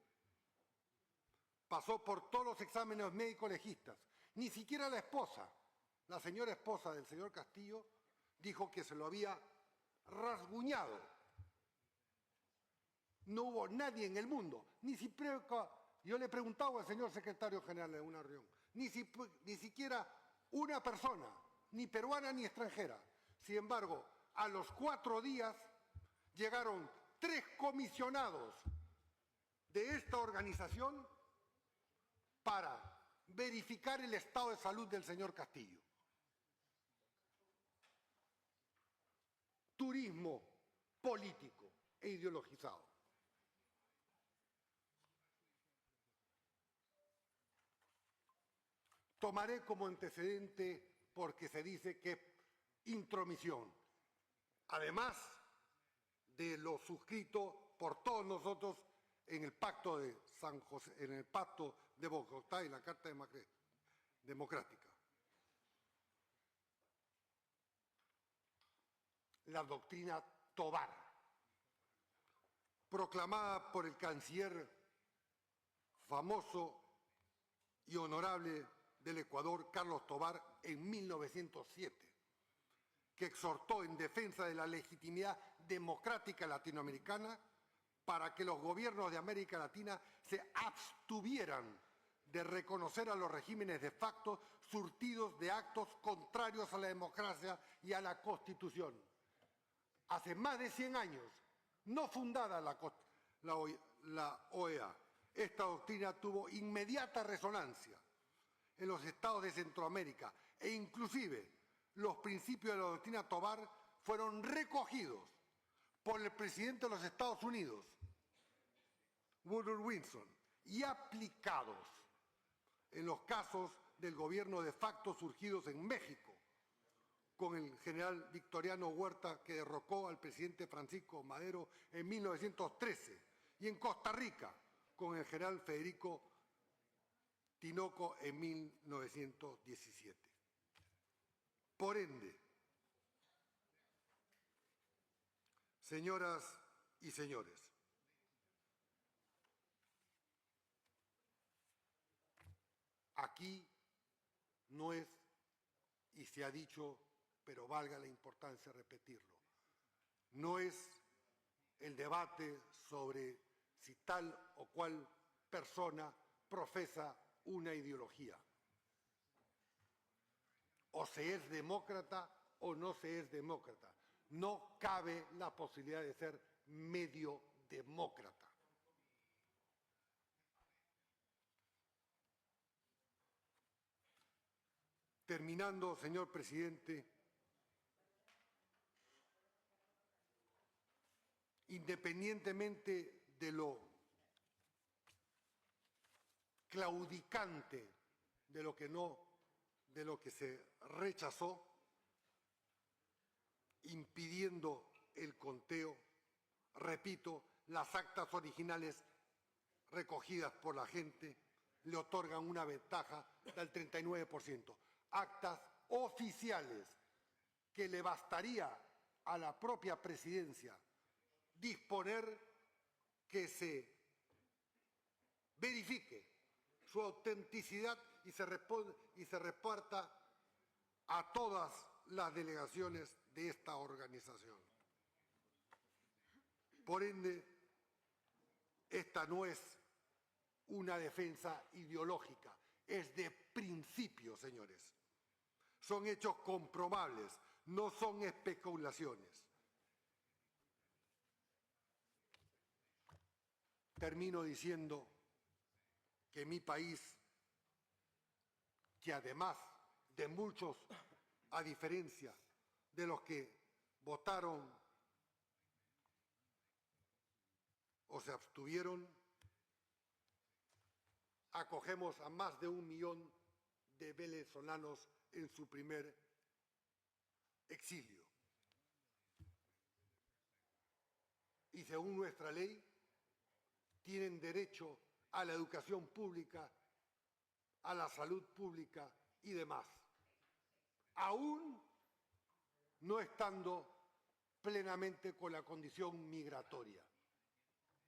pasó por todos los exámenes médicos legistas. Ni siquiera la esposa, la señora esposa del señor Castillo, dijo que se lo había rasguñado. No hubo nadie en el mundo, yo le preguntaba al señor secretario general en una reunión, ni siquiera una persona, ni peruana ni extranjera. Sin embargo, a los 4 días llegaron 3 comisionados de esta organización para verificar el estado de salud del señor Castillo. Turismo político e ideologizado. Tomaré como antecedente porque se dice que intromisión, además de lo suscrito por todos nosotros en el Pacto de San José, en el Pacto de Bogotá y la Carta Democrática. La doctrina Tobar, proclamada por el canciller famoso y honorable del Ecuador, Carlos Tobar, en 1907, que exhortó en defensa de la legitimidad democrática latinoamericana para que los gobiernos de América Latina se abstuvieran de reconocer a los regímenes de facto surtidos de actos contrarios a la democracia y a la Constitución. Hace más de 100 años, no fundada la OEA, esta doctrina tuvo inmediata resonancia en los estados de Centroamérica e inclusive los principios de la doctrina Tobar fueron recogidos por el presidente de los Estados Unidos, Woodrow Wilson, y aplicados en los casos del gobierno de facto surgidos en México, con el general Victoriano Huerta, que derrocó al presidente Francisco Madero en 1913, y en Costa Rica, con el general Federico Tinoco en 1917. Por ende, señoras y señores, aquí no es, y se ha dicho, pero valga la importancia repetirlo, no es el debate sobre si tal o cual persona profesa una ideología, o se es demócrata o no se es demócrata. No cabe la posibilidad de ser medio demócrata. Terminando, señor presidente, independientemente de lo claudicante de lo que se rechazó, impidiendo el conteo, repito, las actas originales recogidas por la gente le otorgan una ventaja del 39%. Actas oficiales que le bastaría a la propia presidencia disponer que se verifique su autenticidad y se reparta a todas las delegaciones de esta organización. Por ende, esta no es una defensa ideológica, es de principio, señores. Son hechos comprobables, no son especulaciones. Termino diciendo que mi país, que además de muchos, a diferencia de los que votaron o se abstuvieron, acogemos a más de 1 millón de venezolanos en su primer exilio. Y según nuestra ley, tienen derecho a la educación pública, a la salud pública y demás, aún no estando plenamente con la condición migratoria,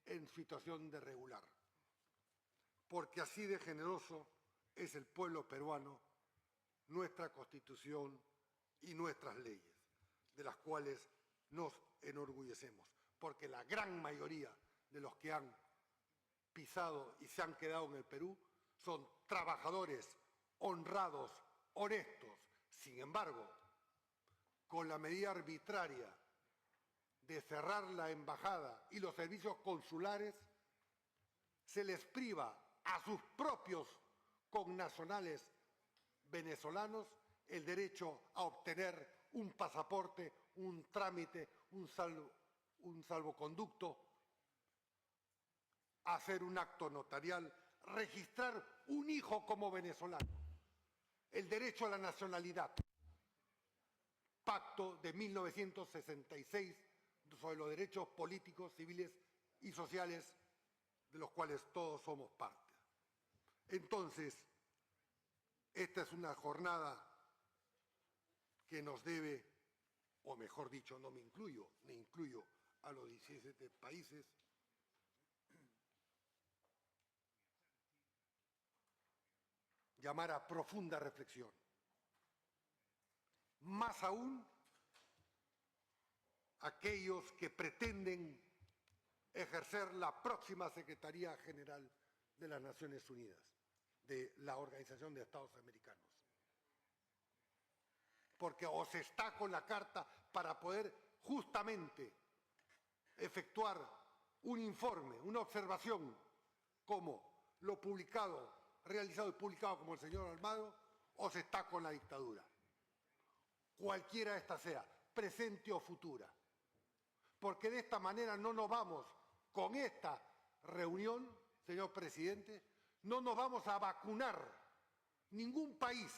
en situación de regular. Porque así de generoso es el pueblo peruano, nuestra Constitución y nuestras leyes, de las cuales nos enorgullecemos, porque la gran mayoría de los que han pisado y se han quedado en el Perú son trabajadores honrados, honestos. Sin embargo, con la medida arbitraria de cerrar la embajada y los servicios consulares, se les priva a sus propios connacionales venezolanos el derecho a obtener un pasaporte, un trámite, un salvoconducto, hacer un acto notarial, registrar un hijo como venezolano, el derecho a la nacionalidad, pacto de 1966 sobre los derechos políticos, civiles y sociales, de los cuales todos somos parte. Entonces, esta es una jornada que nos debe, o mejor dicho, no me incluyo a los 17 países, llamar a profunda reflexión. Más aún aquellos que pretenden ejercer la próxima Secretaría General de las Naciones Unidas, de la Organización de Estados Americanos. Porque o se está con la carta para poder justamente efectuar un informe, una observación, como lo publicado, realizado y publicado como el señor Almagro, o se está con la dictadura. Cualquiera esta sea, presente o futura. Porque de esta manera no nos vamos, con esta reunión, señor presidente, no nos vamos a vacunar ningún país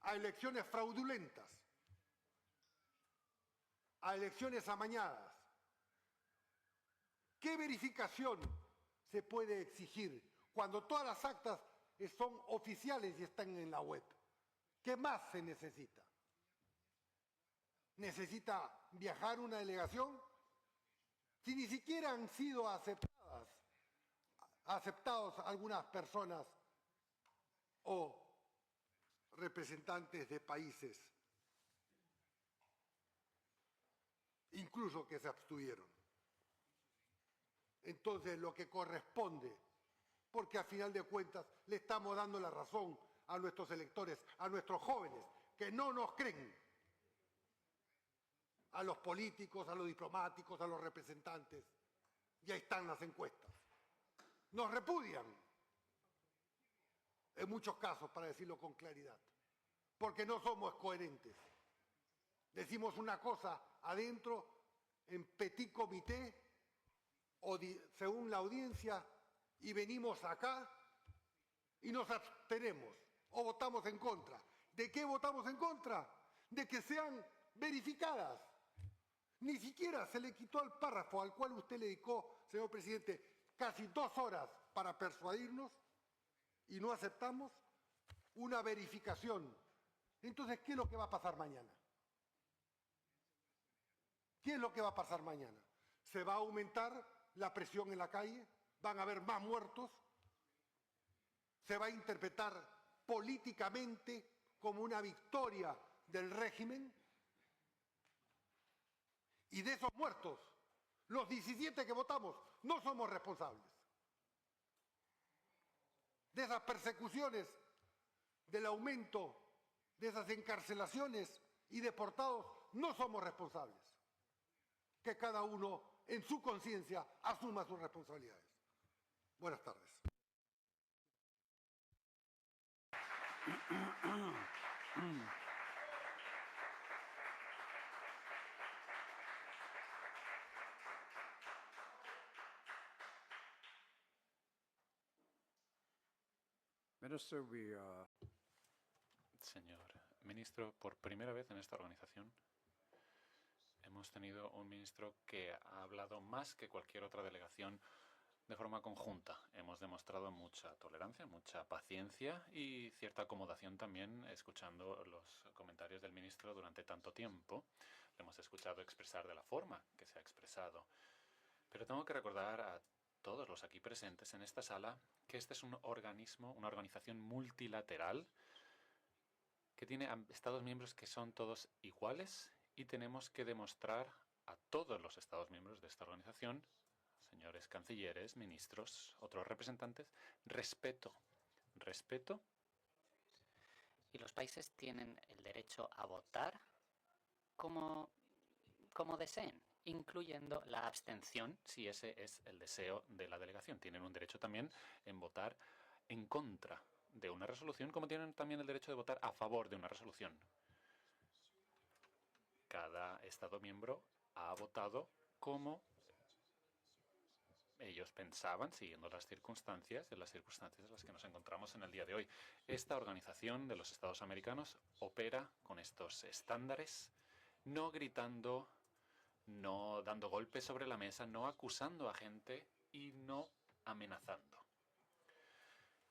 a elecciones fraudulentas, a elecciones amañadas. ¿Qué verificación se puede exigir cuando todas las actas son oficiales y están en la web? ¿Qué más se necesita? ¿Necesita viajar una delegación? Si ni siquiera han sido aceptados algunas personas o representantes de países, incluso que se abstuvieron. Entonces, lo que corresponde, porque a final de cuentas le estamos dando la razón a nuestros electores, a nuestros jóvenes, que no nos creen, a los políticos, a los diplomáticos, a los representantes. Ya están las encuestas. Nos repudian, en muchos casos, para decirlo con claridad, porque no somos coherentes. Decimos una cosa adentro, en petit comité, o según la audiencia, y venimos acá y nos abstenemos o votamos en contra. ¿De qué votamos en contra? De que sean verificadas. Ni siquiera se le quitó al párrafo al cual usted le dedicó, señor presidente, casi 2 horas para persuadirnos y no aceptamos una verificación. Entonces, ¿qué es lo que va a pasar mañana? ¿Qué es lo que va a pasar mañana? ¿Se va a aumentar la presión en la calle? ¿Van a haber más muertos? ¿Se va a interpretar políticamente como una victoria del régimen? Y de esos muertos, los 17 que votamos, no somos responsables. De esas persecuciones, del aumento de esas encarcelaciones y deportados, no somos responsables. Que cada uno, en su conciencia, asuma sus responsabilidades. Buenas tardes. Minister, Señor ministro, por primera vez en esta organización hemos tenido un ministro que ha hablado más que cualquier otra delegación de forma conjunta. Hemos demostrado mucha tolerancia, mucha paciencia y cierta acomodación también escuchando los comentarios del ministro durante tanto tiempo. Le hemos escuchado expresar de la forma que se ha expresado. Pero tengo que recordar a todos los aquí presentes en esta sala que este es un organismo, una organización multilateral que tiene Estados miembros que son todos iguales y tenemos que demostrar a todos los Estados miembros de esta organización, señores cancilleres, ministros, otros representantes, respeto. Respeto. Y los países tienen el derecho a votar como deseen, incluyendo la abstención, si ese es el deseo de la delegación. Tienen un derecho también en votar en contra de una resolución, como tienen también el derecho de votar a favor de una resolución. Cada Estado miembro ha votado como ellos pensaban, siguiendo las circunstancias, en las que nos encontramos en el día de hoy. Esta organización de los Estados americanos opera con estos estándares, no gritando, no dando golpes sobre la mesa, no acusando a gente y no amenazando.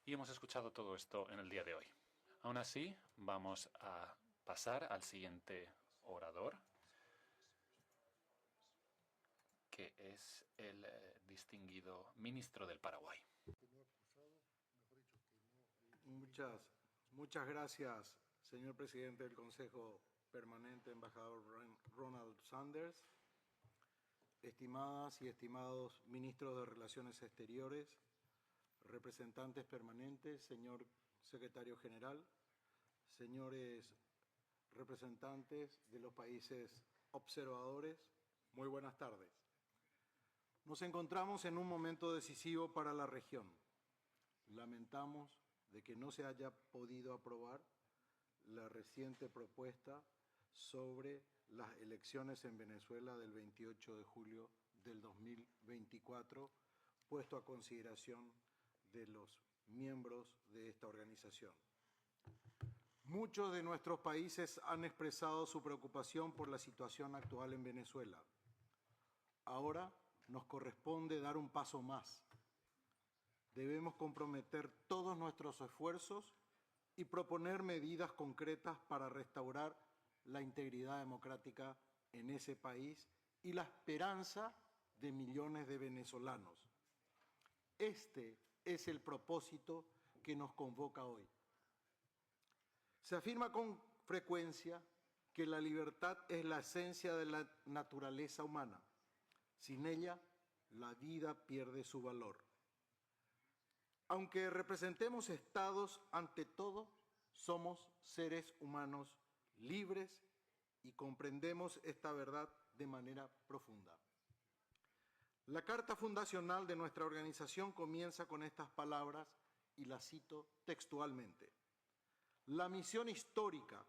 Y hemos escuchado todo esto en el día de hoy. Aún así, vamos a pasar al siguiente orador, que es el distinguido ministro del Paraguay. Muchas Muchas gracias, señor presidente del Consejo Permanente, embajador Ronald Sanders. Estimadas y estimados ministros de Relaciones Exteriores, representantes permanentes, señor secretario general, señores representantes de los países observadores, muy buenas tardes. Nos encontramos en un momento decisivo para la región. Lamentamos de que no se haya podido aprobar la reciente propuesta sobre las elecciones en Venezuela del 28 de julio del 2024, puesto a consideración de los miembros de esta organización. Muchos de nuestros países han expresado su preocupación por la situación actual en Venezuela. Ahora nos corresponde dar un paso más. Debemos comprometer todos nuestros esfuerzos y proponer medidas concretas para restaurar la integridad democrática en ese país y la esperanza de millones de venezolanos. Este es el propósito que nos convoca hoy. Se afirma con frecuencia que la libertad es la esencia de la naturaleza humana. Sin ella, la vida pierde su valor. Aunque representemos estados, ante todo, somos seres humanos libres y comprendemos esta verdad de manera profunda. La carta fundacional de nuestra organización comienza con estas palabras y las cito textualmente. La misión histórica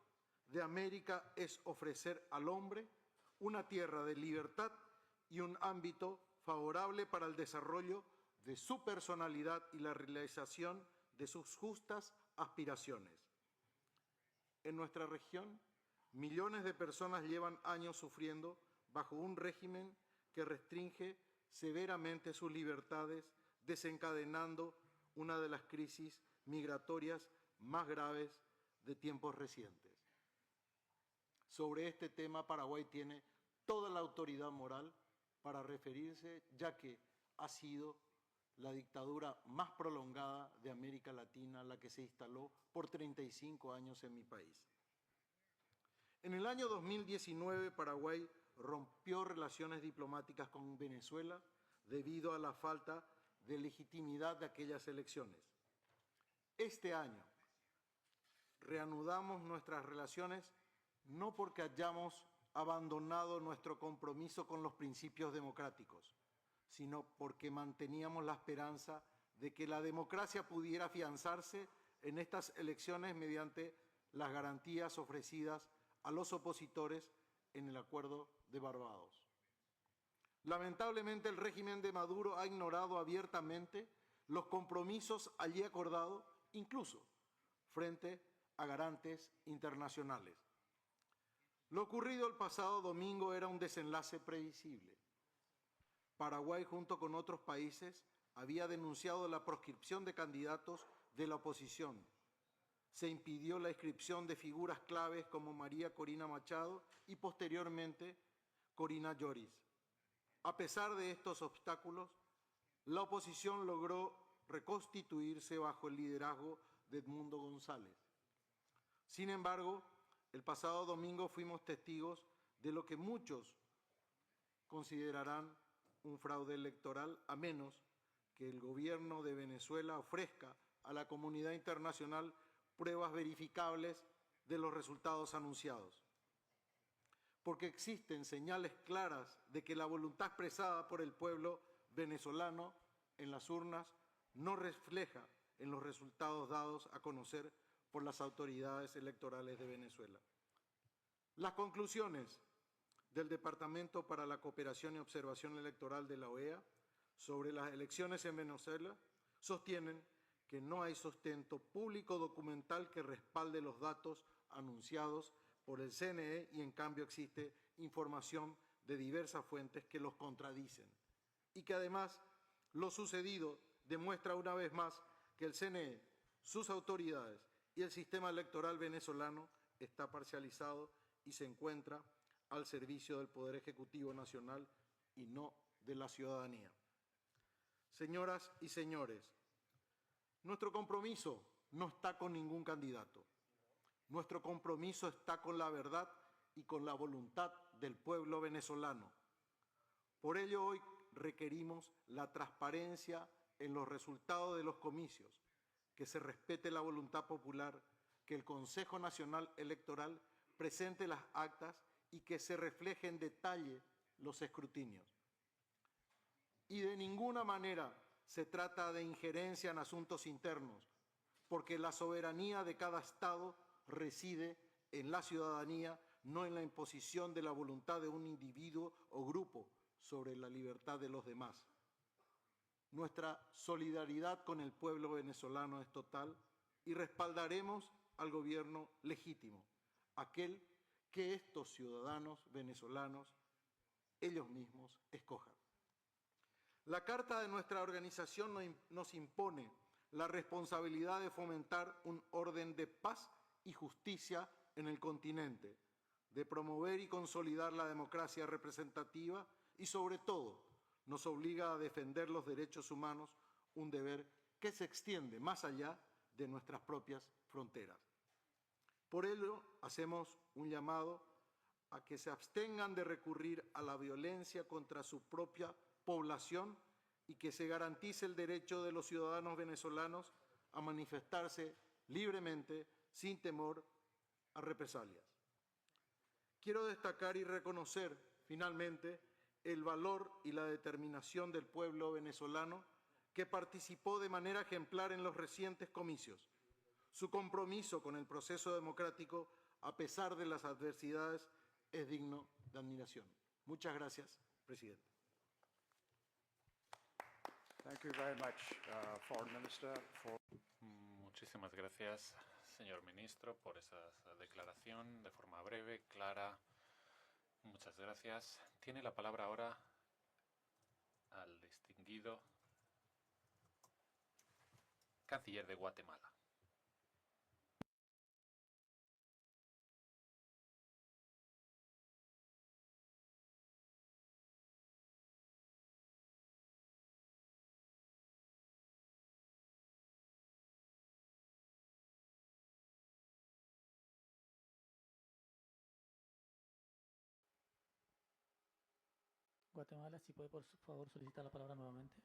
de América es ofrecer al hombre una tierra de libertad y un ámbito favorable para el desarrollo de su personalidad y la realización de sus justas aspiraciones. En nuestra región, millones de personas llevan años sufriendo bajo un régimen que restringe severamente sus libertades, desencadenando una de las crisis migratorias más graves de tiempos recientes. Sobre este tema, Paraguay tiene toda la autoridad moral para referirse, ya que ha sido la dictadura más prolongada de América Latina, la que se instaló por 35 años en mi país. En el año 2019, Paraguay rompió relaciones diplomáticas con Venezuela debido a la falta de legitimidad de aquellas elecciones. Este año reanudamos nuestras relaciones no porque hayamos abandonado nuestro compromiso con los principios democráticos, sino porque manteníamos la esperanza de que la democracia pudiera afianzarse en estas elecciones mediante las garantías ofrecidas a los opositores en el Acuerdo de Barbados. Lamentablemente, el régimen de Maduro ha ignorado abiertamente los compromisos allí acordados, incluso frente a garantes internacionales. Lo ocurrido el pasado domingo era un desenlace previsible. Paraguay, junto con otros países, había denunciado la proscripción de candidatos de la oposición. Se impidió la inscripción de figuras claves como María Corina Machado y posteriormente Corina Lloris. A pesar de estos obstáculos, la oposición logró reconstituirse bajo el liderazgo de Edmundo González. Sin embargo, el pasado domingo fuimos testigos de lo que muchos considerarán un fraude electoral, a menos que el gobierno de Venezuela ofrezca a la comunidad internacional pruebas verificables de los resultados anunciados. Porque existen señales claras de que la voluntad expresada por el pueblo venezolano en las urnas no refleja en los resultados dados a conocer por las autoridades electorales de Venezuela. Las conclusiones del Departamento para la Cooperación y Observación Electoral de la OEA sobre las elecciones en Venezuela sostienen que no hay sustento público documental que respalde los datos anunciados por el CNE y en cambio existe información de diversas fuentes que los contradicen. Y que además lo sucedido demuestra una vez más que el CNE, sus autoridades y el sistema electoral venezolano está parcializado y se encuentra al servicio del Poder Ejecutivo Nacional y no de la ciudadanía. Señoras y señores, nuestro compromiso no está con ningún candidato. Nuestro compromiso está con la verdad y con la voluntad del pueblo venezolano. Por ello, hoy requerimos la transparencia en los resultados de los comicios, que se respete la voluntad popular, que el Consejo Nacional Electoral presente las actas y que se refleje en detalle los escrutinios. Y de ninguna manera se trata de injerencia en asuntos internos, porque la soberanía de cada Estado reside en la ciudadanía, no en la imposición de la voluntad de un individuo o grupo sobre la libertad de los demás. Nuestra solidaridad con el pueblo venezolano es total y respaldaremos al gobierno legítimo, aquel que estos ciudadanos venezolanos ellos mismos escojan. La Carta de nuestra organización nos impone la responsabilidad de fomentar un orden de paz y justicia en el continente, de promover y consolidar la democracia representativa y, sobre todo, nos obliga a defender los derechos humanos, un deber que se extiende más allá de nuestras propias fronteras. Por ello, hacemos un llamado a que se abstengan de recurrir a la violencia contra su propia población y que se garantice el derecho de los ciudadanos venezolanos a manifestarse libremente, sin temor a represalias. Quiero destacar y reconocer, finalmente, el valor y la determinación del pueblo venezolano que participó de manera ejemplar en los recientes comicios. Su compromiso con el proceso democrático, a pesar de las adversidades, es digno de admiración. Muchas gracias, presidente. Thank you very much, Foreign Minister. Muchísimas gracias, señor ministro, por esa declaración de forma breve, clara. Muchas gracias. Tiene la palabra ahora al distinguido canciller de Guatemala. Guatemala, si puede por favor solicitar la palabra nuevamente.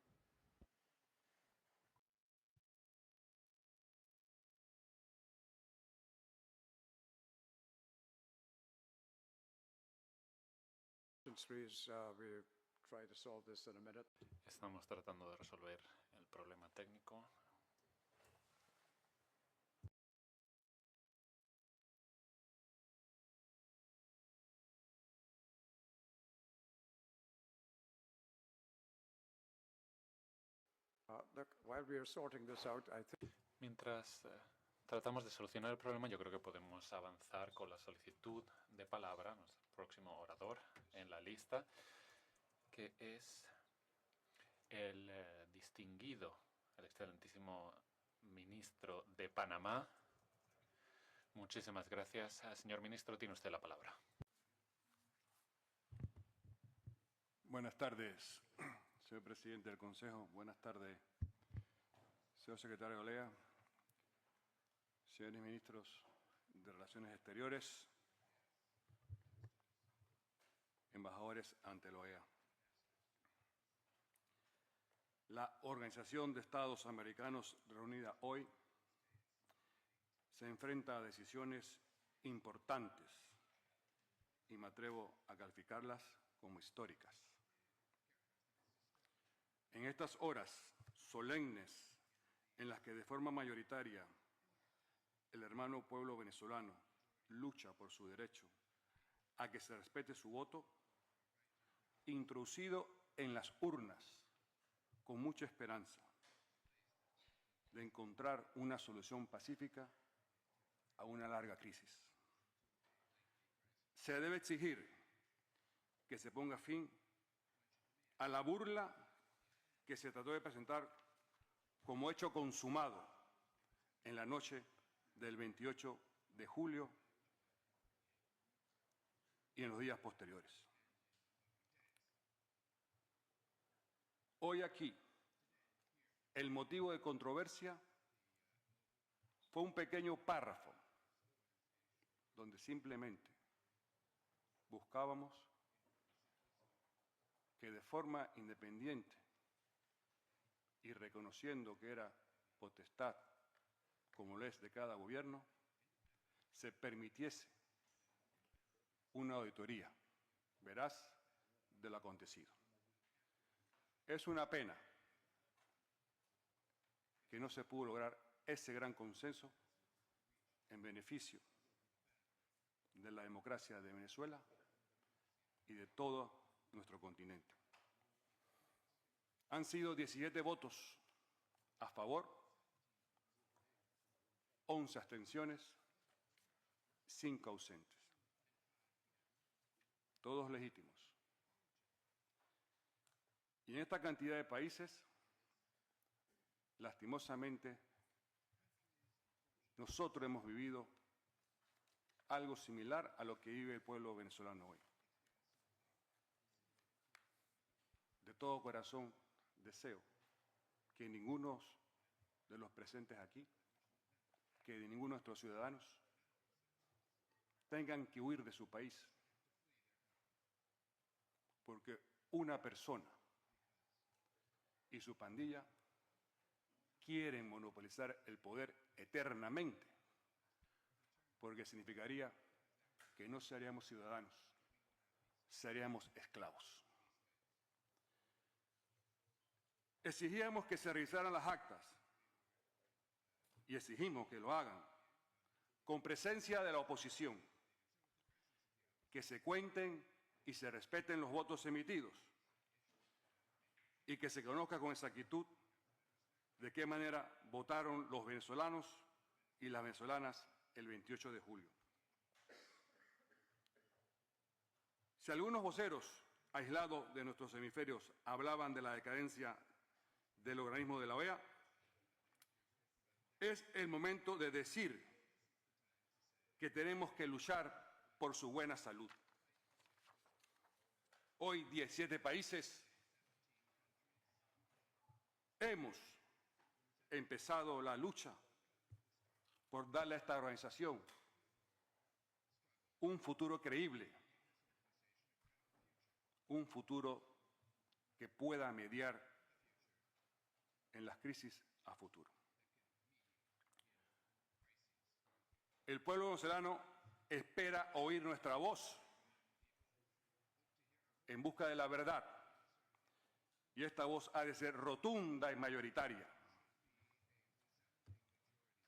Estamos tratando de resolver el problema técnico. Mientras tratamos de solucionar el problema, yo creo que podemos avanzar con la solicitud de palabra, nuestro próximo orador en la lista, que es el distinguido, el excelentísimo ministro de Panamá. Muchísimas gracias. Señor ministro, tiene usted la palabra. Buenas tardes, señor presidente del Consejo. Buenas tardes, señor secretario Olea, señores ministros de Relaciones Exteriores, embajadores ante la OEA. La Organización de Estados Americanos reunida hoy se enfrenta a decisiones importantes y me atrevo a calificarlas como históricas. En estas horas solemnes en las que de forma mayoritaria el hermano pueblo venezolano lucha por su derecho a que se respete su voto, introducido en las urnas con mucha esperanza de encontrar una solución pacífica a una larga crisis. Se debe exigir que se ponga fin a la burla que se trató de presentar como hecho consumado en la noche del 28 de julio y en los días posteriores. Hoy aquí, el motivo de controversia fue un pequeño párrafo donde simplemente buscábamos que de forma independiente y reconociendo que era potestad, como lo es de cada gobierno, se permitiese una auditoría veraz de lo acontecido. Es una pena que no se pudo lograr ese gran consenso en beneficio de la democracia de Venezuela y de todo nuestro continente. Han sido 17 votos a favor, 11 abstenciones, 5 ausentes. Todos legítimos. Y en esta cantidad de países, lastimosamente, nosotros hemos vivido algo similar a lo que vive el pueblo venezolano hoy. De todo corazón deseo que ninguno de los presentes aquí, que ninguno de nuestros ciudadanos tengan que huir de su país, porque una persona y su pandilla quieren monopolizar el poder eternamente, porque significaría que no seríamos ciudadanos, seríamos esclavos. Exigíamos que se revisaran las actas y exigimos que lo hagan con presencia de la oposición, que se cuenten y se respeten los votos emitidos y que se conozca con exactitud de qué manera votaron los venezolanos y las venezolanas el 28 de julio. Si algunos voceros aislados de nuestros hemisferios hablaban de la decadencia del organismo de la OEA, es el momento de decir que tenemos que luchar por su buena salud. Hoy 17 países hemos empezado la lucha por darle a esta organización un futuro creíble, un futuro que pueda mediar en las crisis a futuro. El pueblo venezolano espera oír nuestra voz en busca de la verdad, y esta voz ha de ser rotunda y mayoritaria.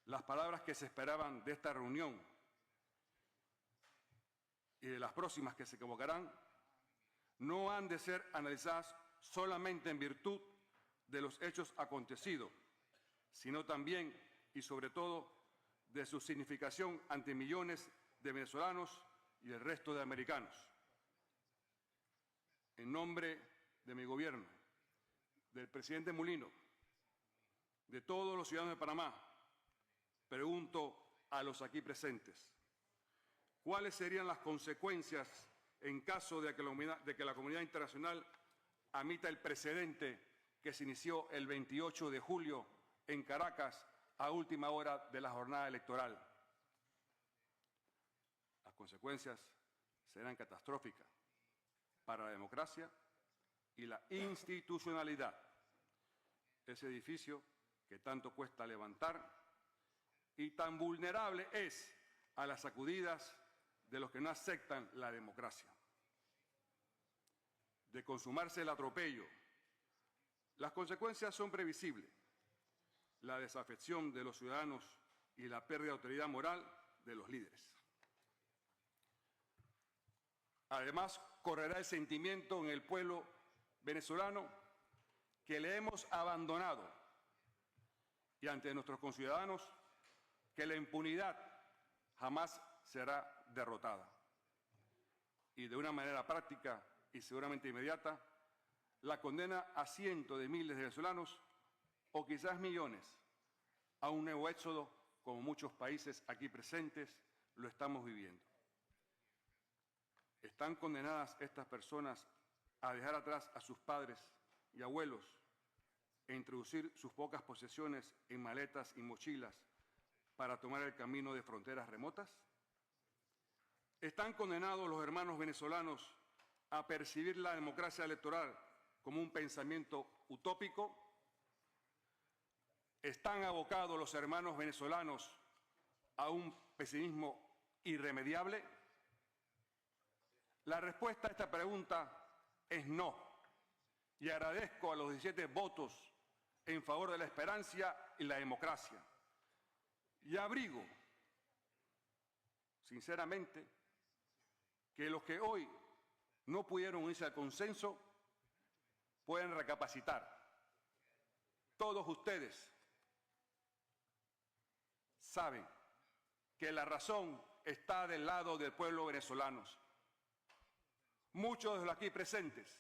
Las palabras que se esperaban de esta reunión y de las próximas que se convocarán no han de ser analizadas solamente en virtud de los hechos acontecidos, sino también y sobre todo de su significación ante millones de venezolanos y el resto de americanos. En nombre de mi gobierno, del presidente Mulino, de todos los ciudadanos de Panamá, pregunto a los aquí presentes, ¿cuáles serían las consecuencias en caso de que la comunidad internacional admita el precedente que se inició el 28 de julio en Caracas a última hora de la jornada electoral? Las consecuencias serán catastróficas para la democracia y la institucionalidad. Ese edificio que tanto cuesta levantar y tan vulnerable es a las sacudidas de los que no aceptan la democracia. De consumarse el atropello, las consecuencias son previsibles: la desafección de los ciudadanos y la pérdida de autoridad moral de los líderes. Además, correrá el sentimiento en el pueblo venezolano que le hemos abandonado, y ante nuestros conciudadanos que la impunidad jamás será derrotada. Y de una manera práctica y seguramente inmediata, la condena a cientos de miles de venezolanos, o quizás millones, a un nuevo éxodo, como muchos países aquí presentes lo estamos viviendo. ¿Están condenadas estas personas a dejar atrás a sus padres y abuelos e introducir sus pocas posesiones en maletas y mochilas para tomar el camino de fronteras remotas? ¿Están condenados los hermanos venezolanos a percibir la democracia electoral como un pensamiento utópico? ¿Están abocados los hermanos venezolanos a un pesimismo irremediable? La respuesta a esta pregunta es no, y agradezco a los 17 votos en favor de la esperanza y la democracia. Y abrigo, sinceramente, que los que hoy no pudieron unirse al consenso pueden recapacitar. Todos ustedes saben que la razón está del lado del pueblo venezolano. Muchos de los aquí presentes,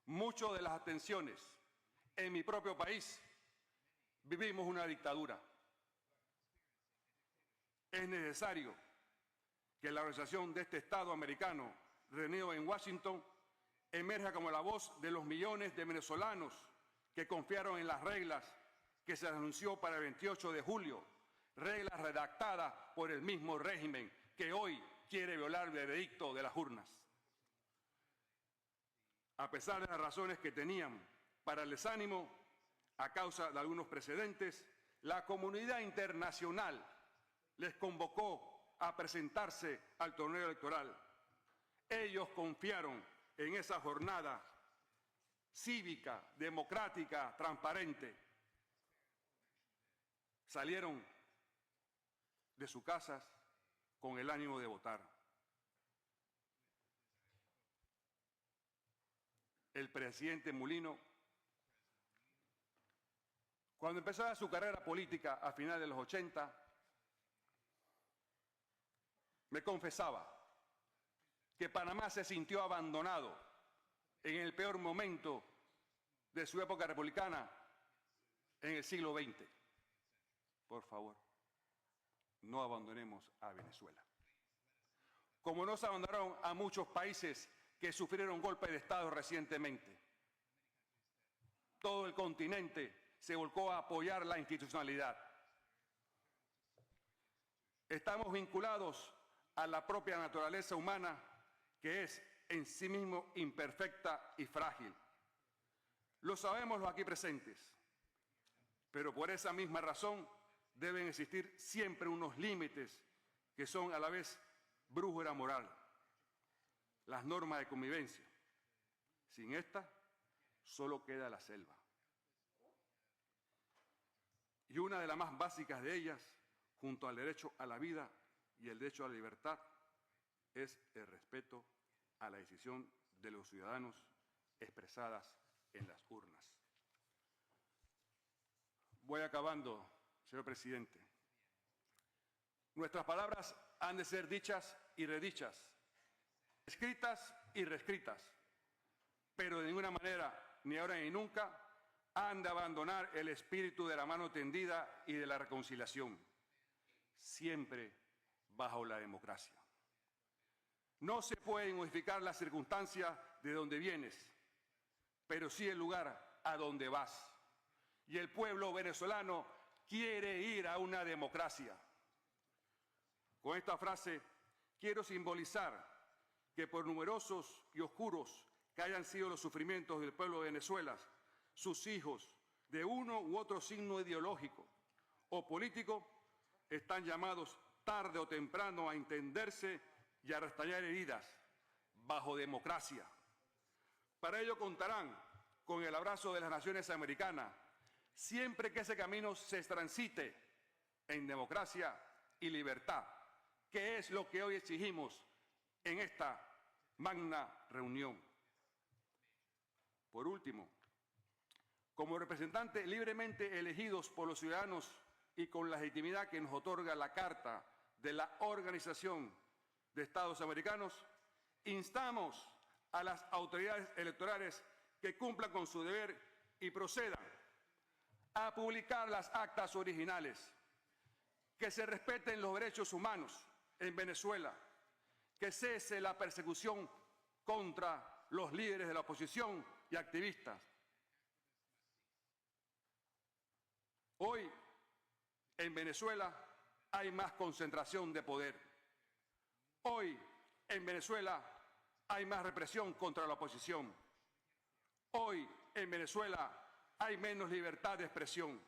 muchas de las atenciones en mi propio país, vivimos una dictadura. Es necesario que la organización de este Estado americano, reunido en Washington, emerja como la voz de los millones de venezolanos que confiaron en las reglas que se anunció para el 28 de julio, reglas redactadas por el mismo régimen que hoy quiere violar el veredicto de las urnas. A pesar de las razones que tenían para el desánimo, a causa de algunos precedentes, la comunidad internacional les convocó a presentarse al torneo electoral. Ellos confiaron en esa jornada cívica, democrática, transparente. Salieron de sus casas con el ánimo de votar. El presidente Mulino, cuando empezaba su carrera política a finales de los 80, me confesaba que Panamá se sintió abandonado en el peor momento de su época republicana en el siglo XX. Por favor, no abandonemos a Venezuela. Como no se abandonaron a muchos países que sufrieron golpes de Estado recientemente. Todo el continente se volcó a apoyar la institucionalidad. Estamos vinculados a la propia naturaleza humana, que es en sí mismo imperfecta y frágil. Lo sabemos los aquí presentes, pero por esa misma razón deben existir siempre unos límites que son a la vez brújula moral. Las normas de convivencia. Sin esta, solo queda la selva. Y una de las más básicas de ellas, junto al derecho a la vida y el derecho a la libertad, es el respeto a la decisión de los ciudadanos expresadas en las urnas. Voy acabando, señor presidente. Nuestras palabras han de ser dichas y redichas, escritas y reescritas, pero de ninguna manera, ni ahora ni nunca, han de abandonar el espíritu de la mano tendida y de la reconciliación, siempre bajo la democracia. No se pueden modificar las circunstancias de donde vienes, pero sí el lugar a donde vas. Y el pueblo venezolano quiere ir a una democracia. Con esta frase quiero simbolizar que por numerosos y oscuros que hayan sido los sufrimientos del pueblo de Venezuela, sus hijos, de uno u otro signo ideológico o político, están llamados tarde o temprano a entenderse y a restañar heridas bajo democracia. Para ello contarán con el abrazo de las naciones americanas, siempre que ese camino se transite en democracia y libertad, que es lo que hoy exigimos en esta magna reunión. Por último, como representantes libremente elegidos por los ciudadanos y con la legitimidad que nos otorga la Carta de la Organización de Estados Americanos, instamos a las autoridades electorales que cumplan con su deber y procedan a publicar las actas originales, que se respeten los derechos humanos en Venezuela, que cese la persecución contra los líderes de la oposición y activistas. Hoy, en Venezuela, hay más concentración de poder. Hoy, en Venezuela, hay más represión contra la oposición. Hoy, en Venezuela, hay menos libertad de expresión.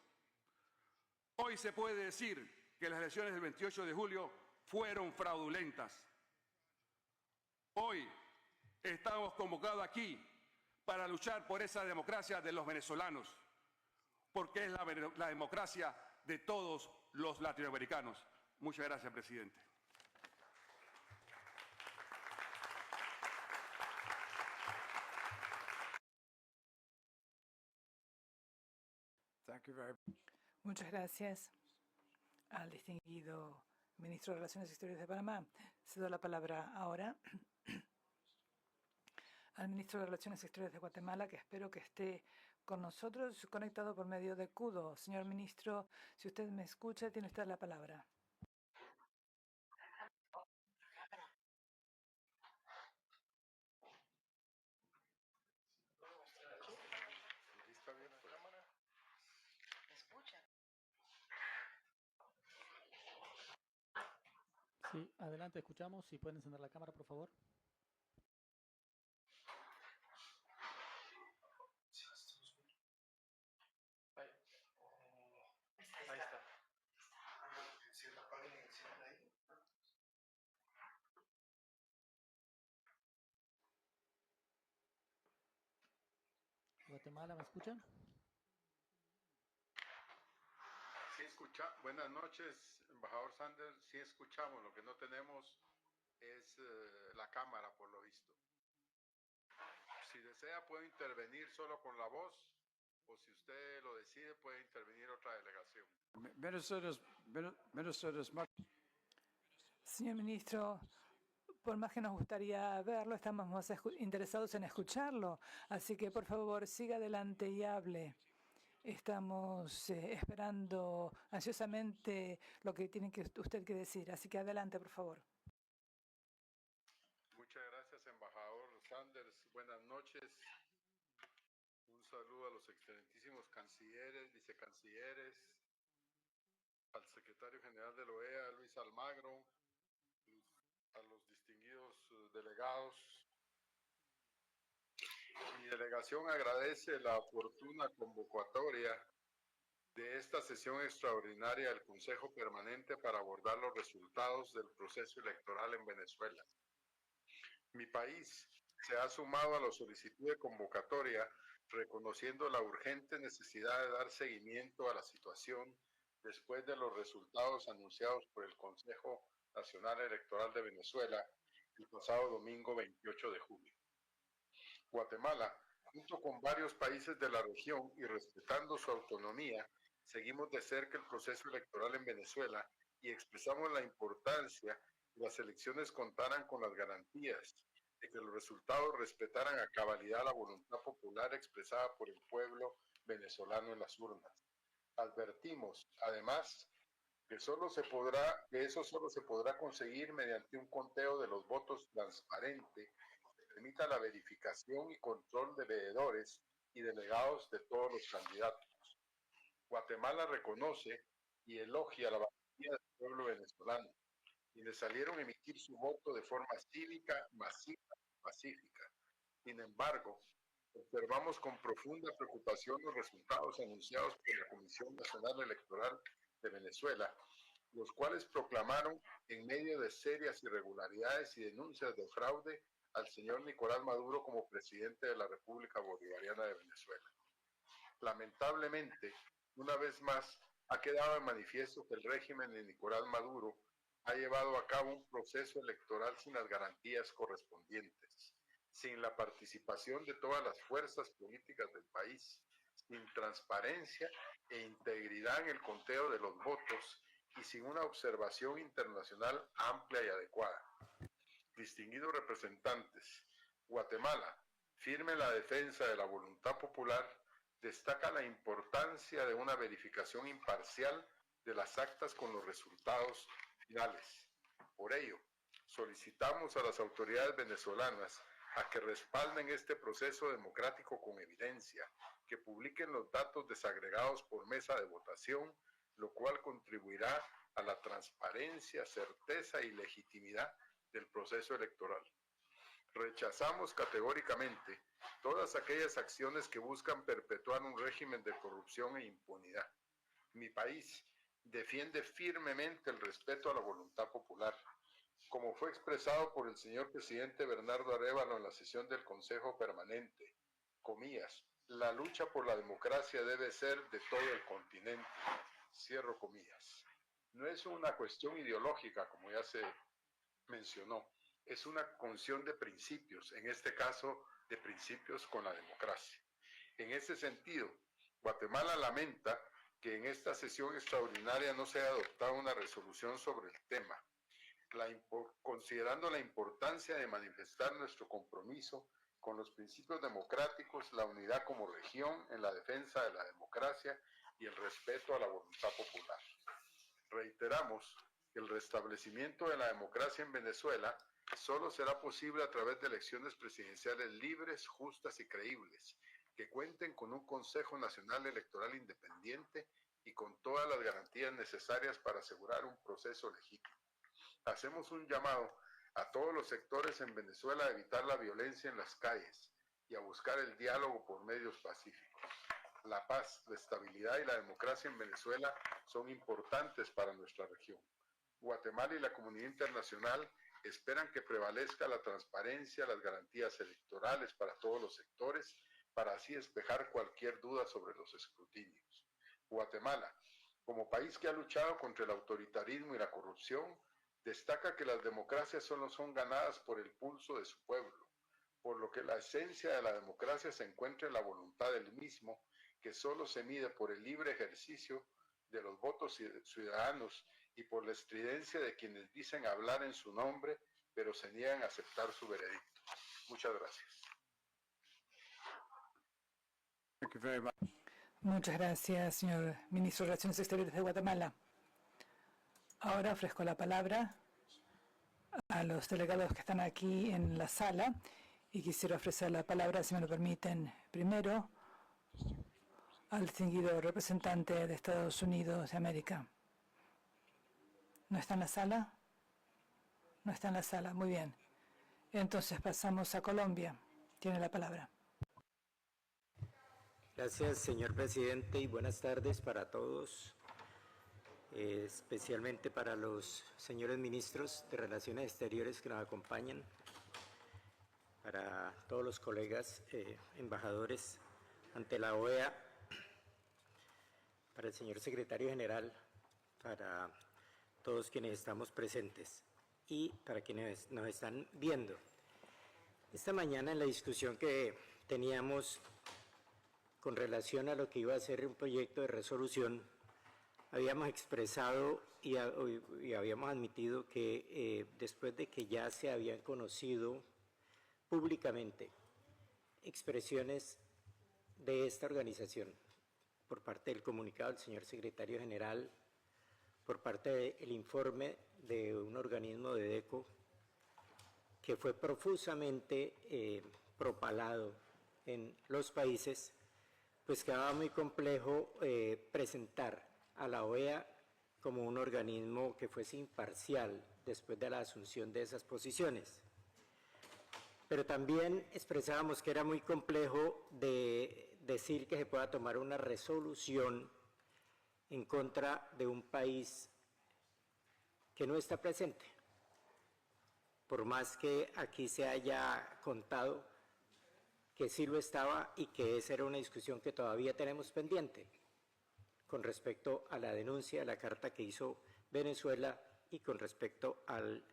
Hoy se puede decir que las elecciones del 28 de julio fueron fraudulentas. Hoy estamos convocados aquí para luchar por esa democracia de los venezolanos, porque es la democracia de todos los latinoamericanos. Muchas gracias, presidente. Muchas gracias al distinguido ministro de Relaciones Exteriores de Panamá. Cedo la palabra ahora al ministro de Relaciones Exteriores de Guatemala, que espero que esté con nosotros conectado por medio de CUDO. Señor ministro, si usted me escucha, tiene usted la palabra. Sí, adelante, escuchamos. Si pueden encender la cámara, por favor. Ahí está. Guatemala, ¿me escuchan? Sí, buenas noches, embajador Sanders. Sí escuchamos, lo que no tenemos es la cámara, por lo visto. Si desea, puedo intervenir solo con la voz, o si usted lo decide, puede intervenir otra delegación. Señor ministro, por más que nos gustaría verlo, estamos más interesados en escucharlo. Así que, por favor, siga adelante y hable. Estamos esperando ansiosamente lo que tiene usted que decir. Así que adelante, por favor. Muchas gracias, embajador Sanders. Buenas noches. Un saludo a los excelentísimos cancilleres, vicecancilleres, al secretario general de la OEA, Luis Almagro, a los distinguidos delegados. Mi delegación agradece la oportuna convocatoria de esta sesión extraordinaria del Consejo Permanente para abordar los resultados del proceso electoral en Venezuela. Mi país se ha sumado a la solicitud de convocatoria, reconociendo la urgente necesidad de dar seguimiento a la situación después de los resultados anunciados por el Consejo Nacional Electoral de Venezuela el pasado domingo 28 de julio. Guatemala, junto con varios países de la región y respetando su autonomía, seguimos de cerca el proceso electoral en Venezuela y expresamos la importancia que las elecciones contaran con las garantías de que los resultados respetaran a cabalidad la voluntad popular expresada por el pueblo venezolano en las urnas. Advertimos, además, que eso solo se podrá conseguir mediante un conteo de los votos transparente que permita la verificación y control de veedores y delegados de todos los candidatos. Guatemala reconoce y elogia la valentía del pueblo venezolano, quienes salieron a emitir su voto de forma cívica, masiva y pacífica. Sin embargo, observamos con profunda preocupación los resultados anunciados por la Comisión Nacional Electoral de Venezuela, los cuales proclamaron, en medio de serias irregularidades y denuncias de fraude, al señor Nicolás Maduro como presidente de la República Bolivariana de Venezuela. Lamentablemente, una vez más, ha quedado de manifiesto que el régimen de Nicolás Maduro ha llevado a cabo un proceso electoral sin las garantías correspondientes, sin la participación de todas las fuerzas políticas del país, sin transparencia e integridad en el conteo de los votos y sin una observación internacional amplia y adecuada. Distinguidos representantes, Guatemala, firme en la defensa de la voluntad popular, destaca la importancia de una verificación imparcial de las actas con los resultados finales. Por ello, solicitamos a las autoridades venezolanas a que respalden este proceso democrático con evidencia, que publiquen los datos desagregados por mesa de votación, lo cual contribuirá a la transparencia, certeza y legitimidad del proceso electoral. Rechazamos categóricamente todas aquellas acciones que buscan perpetuar un régimen de corrupción e impunidad. Mi país defiende firmemente el respeto a la voluntad popular, como fue expresado por el señor presidente Bernardo Arévalo en la sesión del Consejo Permanente. Comillas, la lucha por la democracia debe ser de todo el continente. Cierro comillas. No es una cuestión ideológica, como ya se mencionó, es una cuestión de principios, en este caso de principios con la democracia. En ese sentido, Guatemala lamenta que en esta sesión extraordinaria no se haya adoptado una resolución sobre el tema, considerando la importancia de manifestar nuestro compromiso con los principios democráticos, la unidad como región en la defensa de la democracia y el respeto a la voluntad popular. Reiteramos que el restablecimiento de la democracia en Venezuela solo será posible a través de elecciones presidenciales libres, justas y creíbles, que cuenten con un Consejo Nacional Electoral independiente y con todas las garantías necesarias para asegurar un proceso legítimo. Hacemos un llamado a todos los sectores en Venezuela a evitar la violencia en las calles y a buscar el diálogo por medios pacíficos. La paz, la estabilidad y la democracia en Venezuela son importantes para nuestra región. Guatemala y la comunidad internacional esperan que prevalezca la transparencia, las garantías electorales para todos los sectores, para así despejar cualquier duda sobre los escrutinios. Guatemala, como país que ha luchado contra el autoritarismo y la corrupción, destaca que las democracias solo son ganadas por el pulso de su pueblo, por lo que la esencia de la democracia se encuentra en la voluntad del mismo, que solo se mide por el libre ejercicio de los votos ciudadanos y por la estridencia de quienes dicen hablar en su nombre, pero se niegan a aceptar su veredicto. Muchas gracias. Thank you very much. Muchas gracias, señor Ministro de Relaciones Exteriores de Guatemala. Ahora ofrezco la palabra a los delegados que están aquí en la sala y quisiera ofrecer la palabra, si me lo permiten, primero al distinguido representante de Estados Unidos de América. ¿No está en la sala? No está en la sala, muy bien. Entonces pasamos a Colombia. Tiene la palabra. Gracias, señor presidente, y buenas tardes para todos, especialmente para los señores ministros de Relaciones Exteriores que nos acompañan, para todos los colegas embajadores ante la OEA, para el señor secretario general, para todos quienes estamos presentes y para quienes nos están viendo. Esta mañana en la discusión que teníamos con relación a lo que iba a ser un proyecto de resolución, habíamos expresado y habíamos admitido que después de que ya se habían conocido públicamente expresiones de esta organización por parte del comunicado del señor secretario general, por parte del informe de un organismo de DECO que fue profusamente propalado en los países, pues quedaba muy complejo presentar a la OEA como un organismo que fuese imparcial después de la asunción de esas posiciones. Pero también expresábamos que era muy complejo de decir que se pueda tomar una resolución en contra de un país que no está presente, por más que aquí se haya contado que sí lo estaba y que esa era una discusión que todavía tenemos pendiente con respecto a la denuncia de la carta que hizo Venezuela y con respecto al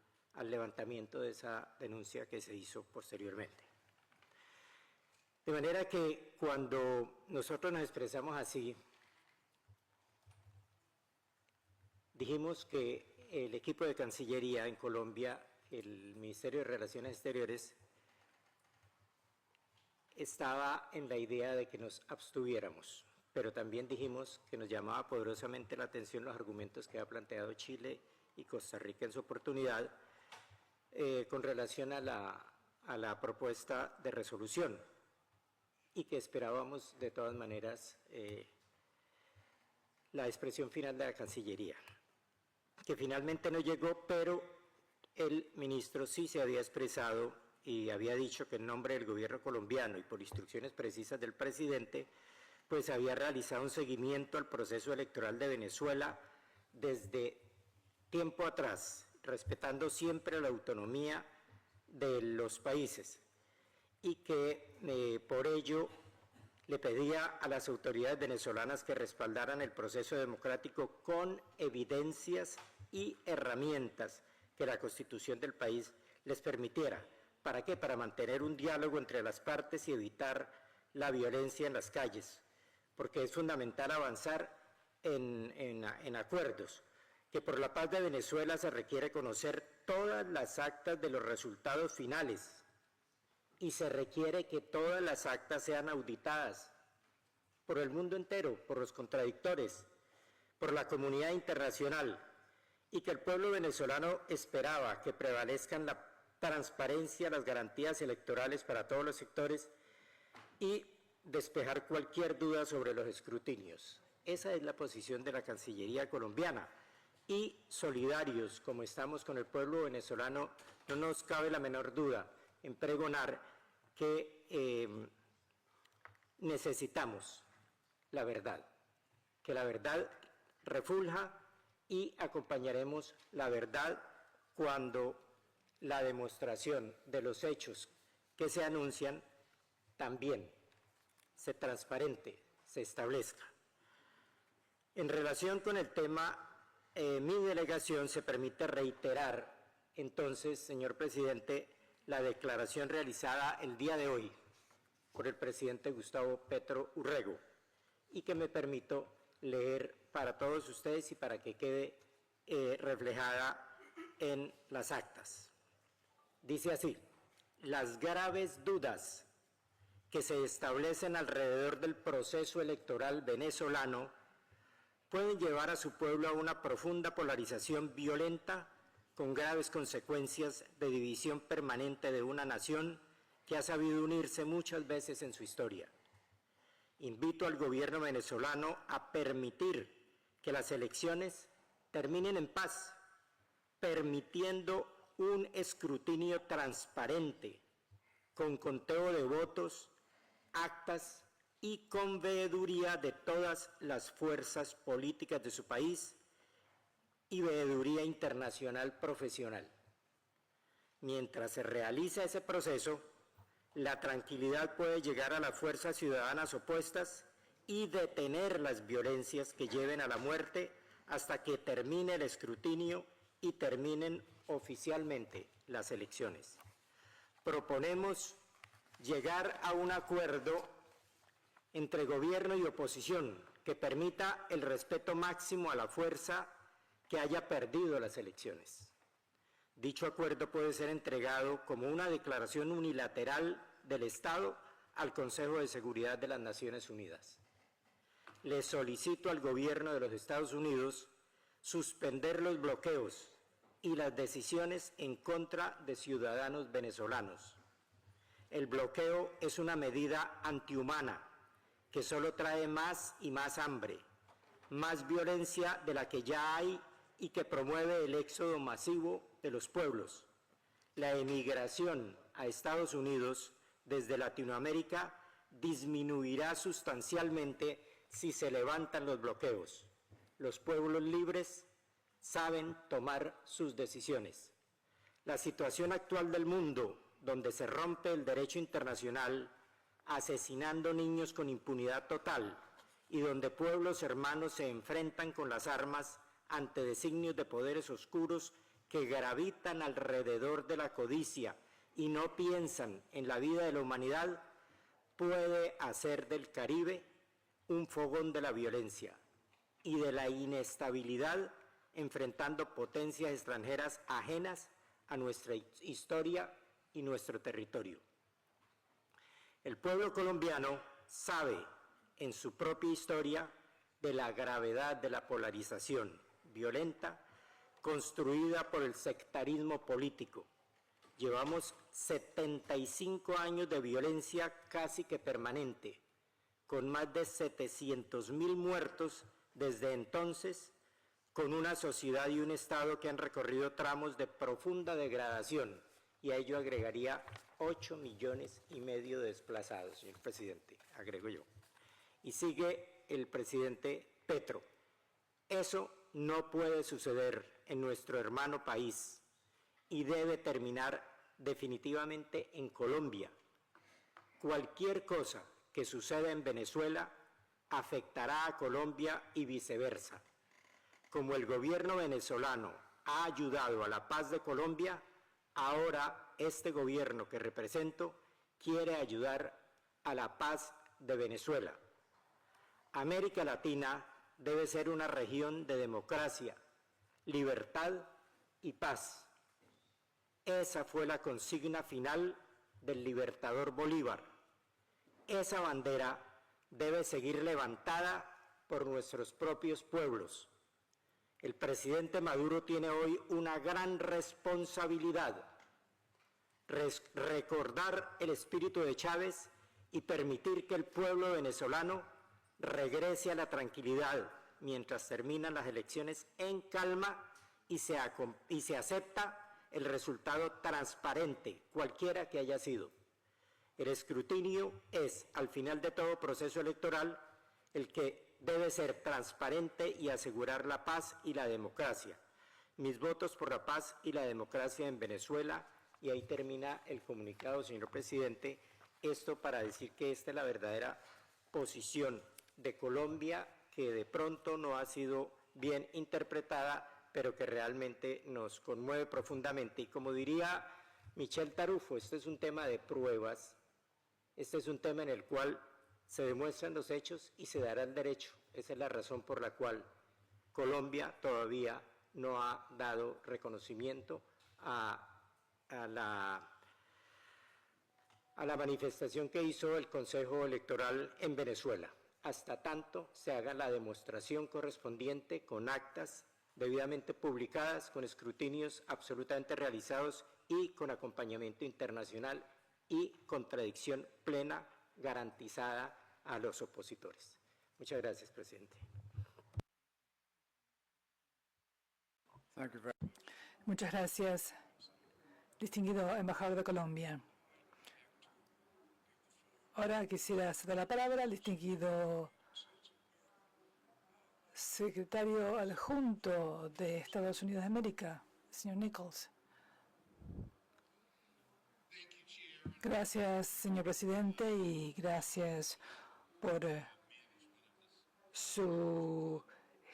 levantamiento de esa denuncia que se hizo posteriormente. De manera que cuando nosotros nos expresamos así, dijimos que el equipo de Cancillería en Colombia, el Ministerio de Relaciones Exteriores, estaba en la idea de que nos abstuviéramos, pero también dijimos que nos llamaba poderosamente la atención los argumentos que ha planteado Chile y Costa Rica en su oportunidad con relación a la propuesta de resolución y que esperábamos de todas maneras la expresión final de la Cancillería. que finalmente no llegó, pero el ministro sí se había expresado y había dicho que en nombre del gobierno colombiano y por instrucciones precisas del presidente, pues había realizado un seguimiento al proceso electoral de Venezuela desde tiempo atrás, respetando siempre la autonomía de los países, y que por ello le pedía a las autoridades venezolanas que respaldaran el proceso democrático con evidencias y herramientas que la Constitución del país les permitiera. ¿Para qué? Para mantener un diálogo entre las partes y evitar la violencia en las calles, porque es fundamental avanzar en acuerdos, que por la paz de Venezuela se requiere conocer todas las actas de los resultados finales y se requiere que todas las actas sean auditadas por el mundo entero, por los contradictores, por la comunidad internacional, y que el pueblo venezolano esperaba que prevalezcan la transparencia, las garantías electorales para todos los sectores y despejar cualquier duda sobre los escrutinios. Esa es la posición de la Cancillería colombiana, y solidarios como estamos con el pueblo venezolano, no nos cabe la menor duda en pregonar que necesitamos la verdad, que la verdad refulja, y acompañaremos la verdad cuando la demostración de los hechos que se anuncian también se transparente, se establezca. En relación con el tema, mi delegación se permite reiterar, entonces, señor presidente, la declaración realizada el día de hoy por el presidente Gustavo Petro Urrego, y que me permito leer para todos ustedes y para que quede reflejada en las actas. Dice así: las graves dudas que se establecen alrededor del proceso electoral venezolano pueden llevar a su pueblo a una profunda polarización violenta con graves consecuencias de división permanente de una nación que ha sabido unirse muchas veces en su historia. Invito al gobierno venezolano a permitir que las elecciones terminen en paz, permitiendo un escrutinio transparente, con conteo de votos, actas y con veeduría de todas las fuerzas políticas de su país y veeduría internacional profesional. Mientras se realiza ese proceso, la tranquilidad puede llegar a las fuerzas ciudadanas opuestas y detener las violencias que lleven a la muerte hasta que termine el escrutinio y terminen oficialmente las elecciones. Proponemos llegar a un acuerdo entre gobierno y oposición que permita el respeto máximo a la fuerza que haya perdido las elecciones. Dicho acuerdo puede ser entregado como una declaración unilateral del Estado al Consejo de Seguridad de las Naciones Unidas. Le solicito al gobierno de los Estados Unidos suspender los bloqueos y las decisiones en contra de ciudadanos venezolanos. El bloqueo es una medida antihumana que solo trae más y más hambre, más violencia de la que ya hay y que promueve el éxodo masivo de los pueblos. La emigración a Estados Unidos desde Latinoamérica disminuirá sustancialmente si se levantan los bloqueos. Los pueblos libres saben tomar sus decisiones. La situación actual del mundo, donde se rompe el derecho internacional, asesinando niños con impunidad total, y donde pueblos hermanos se enfrentan con las armas ante designios de poderes oscuros que gravitan alrededor de la codicia y no piensan en la vida de la humanidad, puede hacer del Caribe un fogón de la violencia y de la inestabilidad, enfrentando potencias extranjeras ajenas a nuestra historia y nuestro territorio. El pueblo colombiano sabe en su propia historia de la gravedad de la polarización violenta construida por el sectarismo político. Llevamos 75 años de violencia casi que permanente, con más de 700.000 muertos desde entonces, con una sociedad y un Estado que han recorrido tramos de profunda degradación, y a ello agregaría 8,5 millones de desplazados, señor presidente, agrego yo. Y sigue el presidente Petro. Eso no puede suceder en nuestro hermano país y debe terminar definitivamente en Colombia. Cualquier cosa que suceda en Venezuela afectará a Colombia y viceversa. Como el gobierno venezolano ha ayudado a la paz de Colombia, ahora este gobierno que represento quiere ayudar a la paz de Venezuela. América Latina debe ser una región de democracia, libertad y paz. Esa fue la consigna final del libertador Bolívar. Esa bandera debe seguir levantada por nuestros propios pueblos. El presidente Maduro tiene hoy una gran responsabilidad: recordar el espíritu de Chávez y permitir que el pueblo venezolano regrese a la tranquilidad mientras terminan las elecciones en calma y se acepta el resultado transparente, cualquiera que haya sido. El escrutinio es, al final de todo proceso electoral, el que debe ser transparente y asegurar la paz y la democracia. Mis votos por la paz y la democracia en Venezuela. Y ahí termina el comunicado, señor presidente. Esto para decir que esta es la verdadera posición de Colombia, que de pronto no ha sido bien interpretada, pero que realmente nos conmueve profundamente. Y como diría Michel Tarufo, este es un tema de pruebas, este es un tema en el cual se demuestran los hechos y se dará el derecho. Esa es la razón por la cual Colombia todavía no ha dado reconocimiento a la manifestación que hizo el Consejo Electoral en Venezuela, hasta tanto se haga la demostración correspondiente con actas debidamente publicadas, con escrutinios absolutamente realizados y con acompañamiento internacional y contradicción plena garantizada a los opositores. Muchas gracias, presidente. Muchas gracias, distinguido embajador de Colombia. Ahora quisiera ceder la palabra al distinguido secretario adjunto de Estados Unidos de América, señor Nichols. Gracias, señor presidente, y gracias por su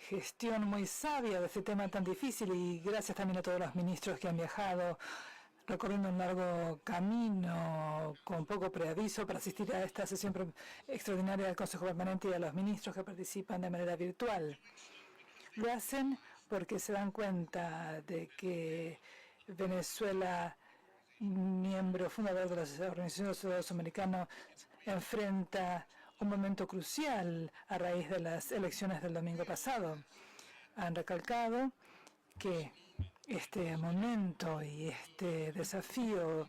gestión muy sabia de este tema tan difícil, y gracias también a todos los ministros que han viajado recorriendo un largo camino con poco preaviso para asistir a esta sesión extraordinaria del Consejo Permanente, y a los ministros que participan de manera virtual. Lo hacen porque se dan cuenta de que Venezuela, miembro fundador de la Organización de los Estados Americanos, enfrenta un momento crucial a raíz de las elecciones del domingo pasado. Han recalcado que este momento y este desafío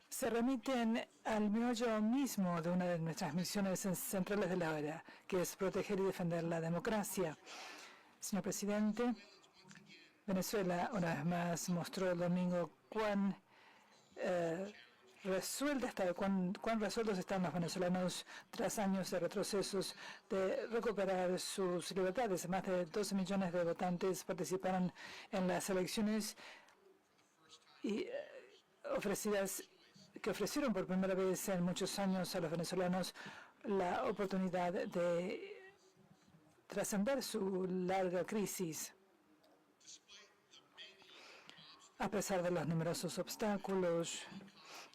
se remiten al meollo mismo de una de nuestras misiones centrales de la hora, que es proteger y defender la democracia. Señor presidente, Venezuela una vez más mostró el domingo cuán resueltos están los venezolanos tras años de retrocesos de recuperar sus libertades. Más de 12 millones de votantes participaron en las elecciones y que ofrecieron por primera vez en muchos años a los venezolanos la oportunidad de trascender su larga crisis. A pesar de los numerosos obstáculos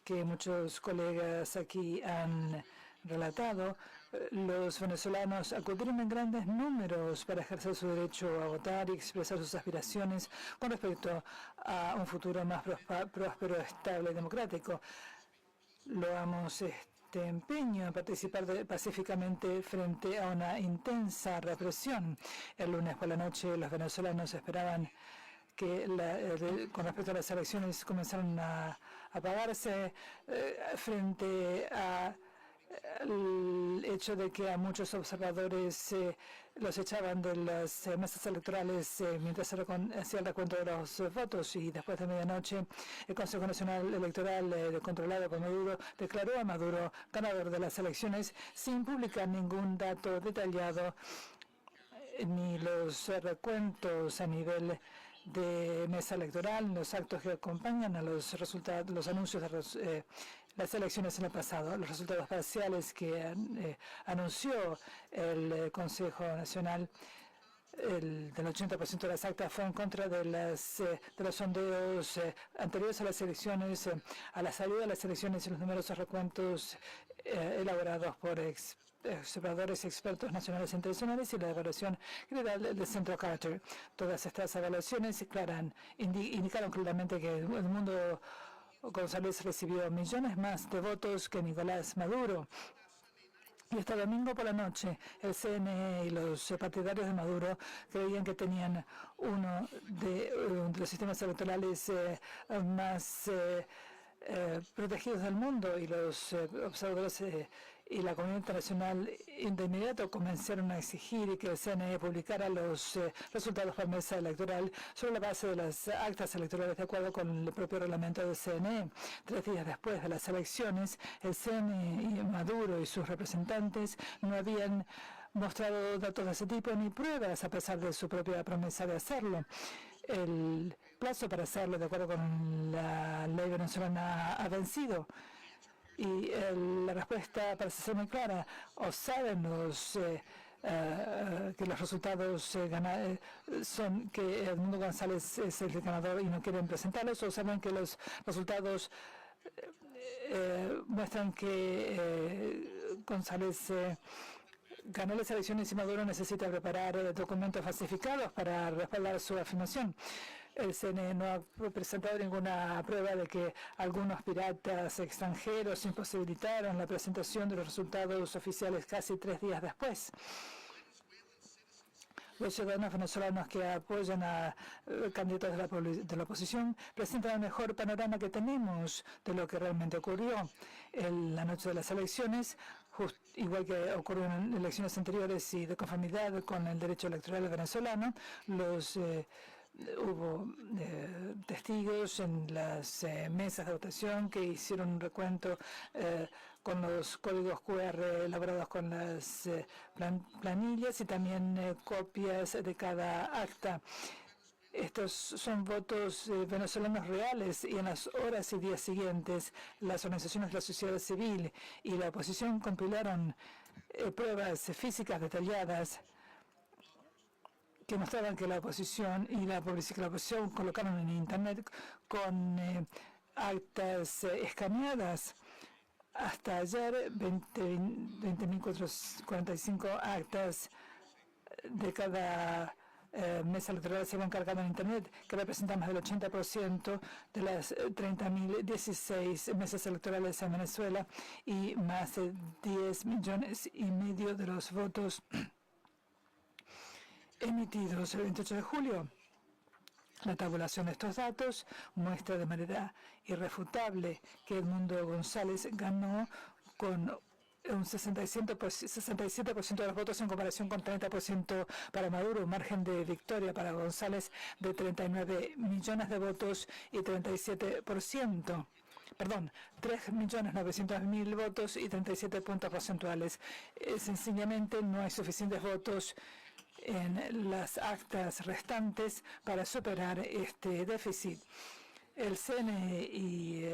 que muchos colegas aquí han relatado, los venezolanos acudieron en grandes números para ejercer su derecho a votar y expresar sus aspiraciones con respecto a un futuro más próspero, estable y democrático. Loamos este empeño en participar pacíficamente frente a una intensa represión. El lunes por la noche los venezolanos esperaban que con respecto a las elecciones comenzaron a apagarse frente a el hecho de que a muchos observadores los echaban de las mesas electorales mientras se hacía el recuento de los votos, y después de medianoche el Consejo Nacional Electoral controlado por Maduro declaró a Maduro ganador de las elecciones sin publicar ningún dato detallado ni los recuentos a nivel de mesa electoral, los actos que acompañan a los resultados, los anuncios de las elecciones en el pasado. Los resultados parciales que anunció el Consejo Nacional, del 80% de las actas fue en contra de los sondeos anteriores a las elecciones, a la salida de las elecciones y los numerosos recuentos elaborados por observadores expertos nacionales e internacionales y la evaluación general del Centro Carter. Todas estas evaluaciones indicaron claramente que el mundo González recibió millones más de votos que Nicolás Maduro. Y este domingo por la noche, el CNE y los partidarios de Maduro creían que tenían uno de los sistemas electorales más protegidos del mundo, y los observadores y la comunidad internacional de inmediato comenzaron a exigir que el CNE publicara los resultados por mesa electoral sobre la base de las actas electorales de acuerdo con el propio reglamento del CNE. 3 días después de las elecciones, el CNE y Maduro y sus representantes no habían mostrado datos de ese tipo ni pruebas a pesar de su propia promesa de hacerlo. El plazo para hacerlo, de acuerdo con la ley venezolana, ha vencido. Y la respuesta parece ser muy clara. O saben que los resultados son que Edmundo González es el ganador y no quieren presentarlos, o saben que los resultados muestran que González ganó las elecciones y Maduro necesita preparar documentos falsificados para respaldar su afirmación. El CNE no ha presentado ninguna prueba de que algunos piratas extranjeros imposibilitaron la presentación de los resultados oficiales casi 3 días después. Los ciudadanos venezolanos que apoyan a candidatos de la oposición presentan el mejor panorama que tenemos de lo que realmente ocurrió en la noche de las elecciones, igual que ocurrió en elecciones anteriores y de conformidad con el derecho electoral venezolano. Hubo testigos en las mesas de votación que hicieron un recuento con los códigos QR elaborados con las planillas y también copias de cada acta. Estos son votos venezolanos reales, y en las horas y días siguientes las organizaciones de la sociedad civil y la oposición compilaron pruebas físicas detalladas que mostraban que la oposición y la oposición colocaron en Internet con actas escaneadas. Hasta ayer, 20.445 actas de cada mesa electoral se habían cargado en Internet, que representa más del 80% de las 30.016 mesas electorales en Venezuela y más de 10,5 millones de los votos emitidos el 28 de julio. La tabulación de estos datos muestra de manera irrefutable que Edmundo González ganó con un 67% de los votos en comparación con 30% para Maduro, un margen de victoria para González de 39 millones de votos y 37%. Perdón, 3.900.000 votos y 37 puntos porcentuales. Sencillamente no hay suficientes votos en las actas restantes para superar este déficit. El CNE y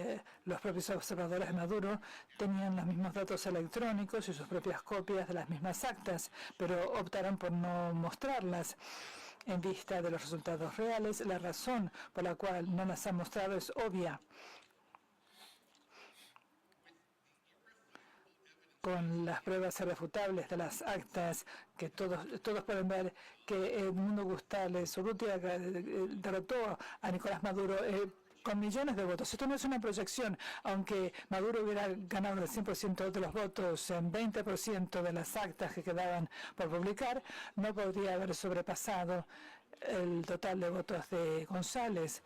los propios observadores de Maduro tenían los mismos datos electrónicos y sus propias copias de las mismas actas, pero optaron por no mostrarlas. En vista de los resultados reales, la razón por la cual no las han mostrado es obvia. Con las pruebas irrefutables de las actas, que todos pueden ver que Edmundo González Urrutia derrotó a Nicolás Maduro con millones de votos. Esto no es una proyección. Aunque Maduro hubiera ganado el 100% de los votos en 20% de las actas que quedaban por publicar, no podría haber sobrepasado el total de votos de González.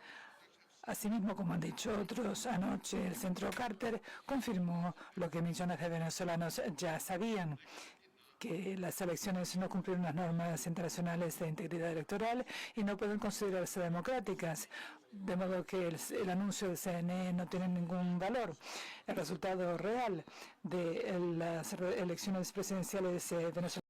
Asimismo, como han dicho otros, anoche el Centro Carter confirmó lo que millones de venezolanos ya sabían, que las elecciones no cumplieron las normas internacionales de integridad electoral y no pueden considerarse democráticas, de modo que el anuncio del CNE no tiene ningún valor. El resultado real de las elecciones presidenciales venezolanas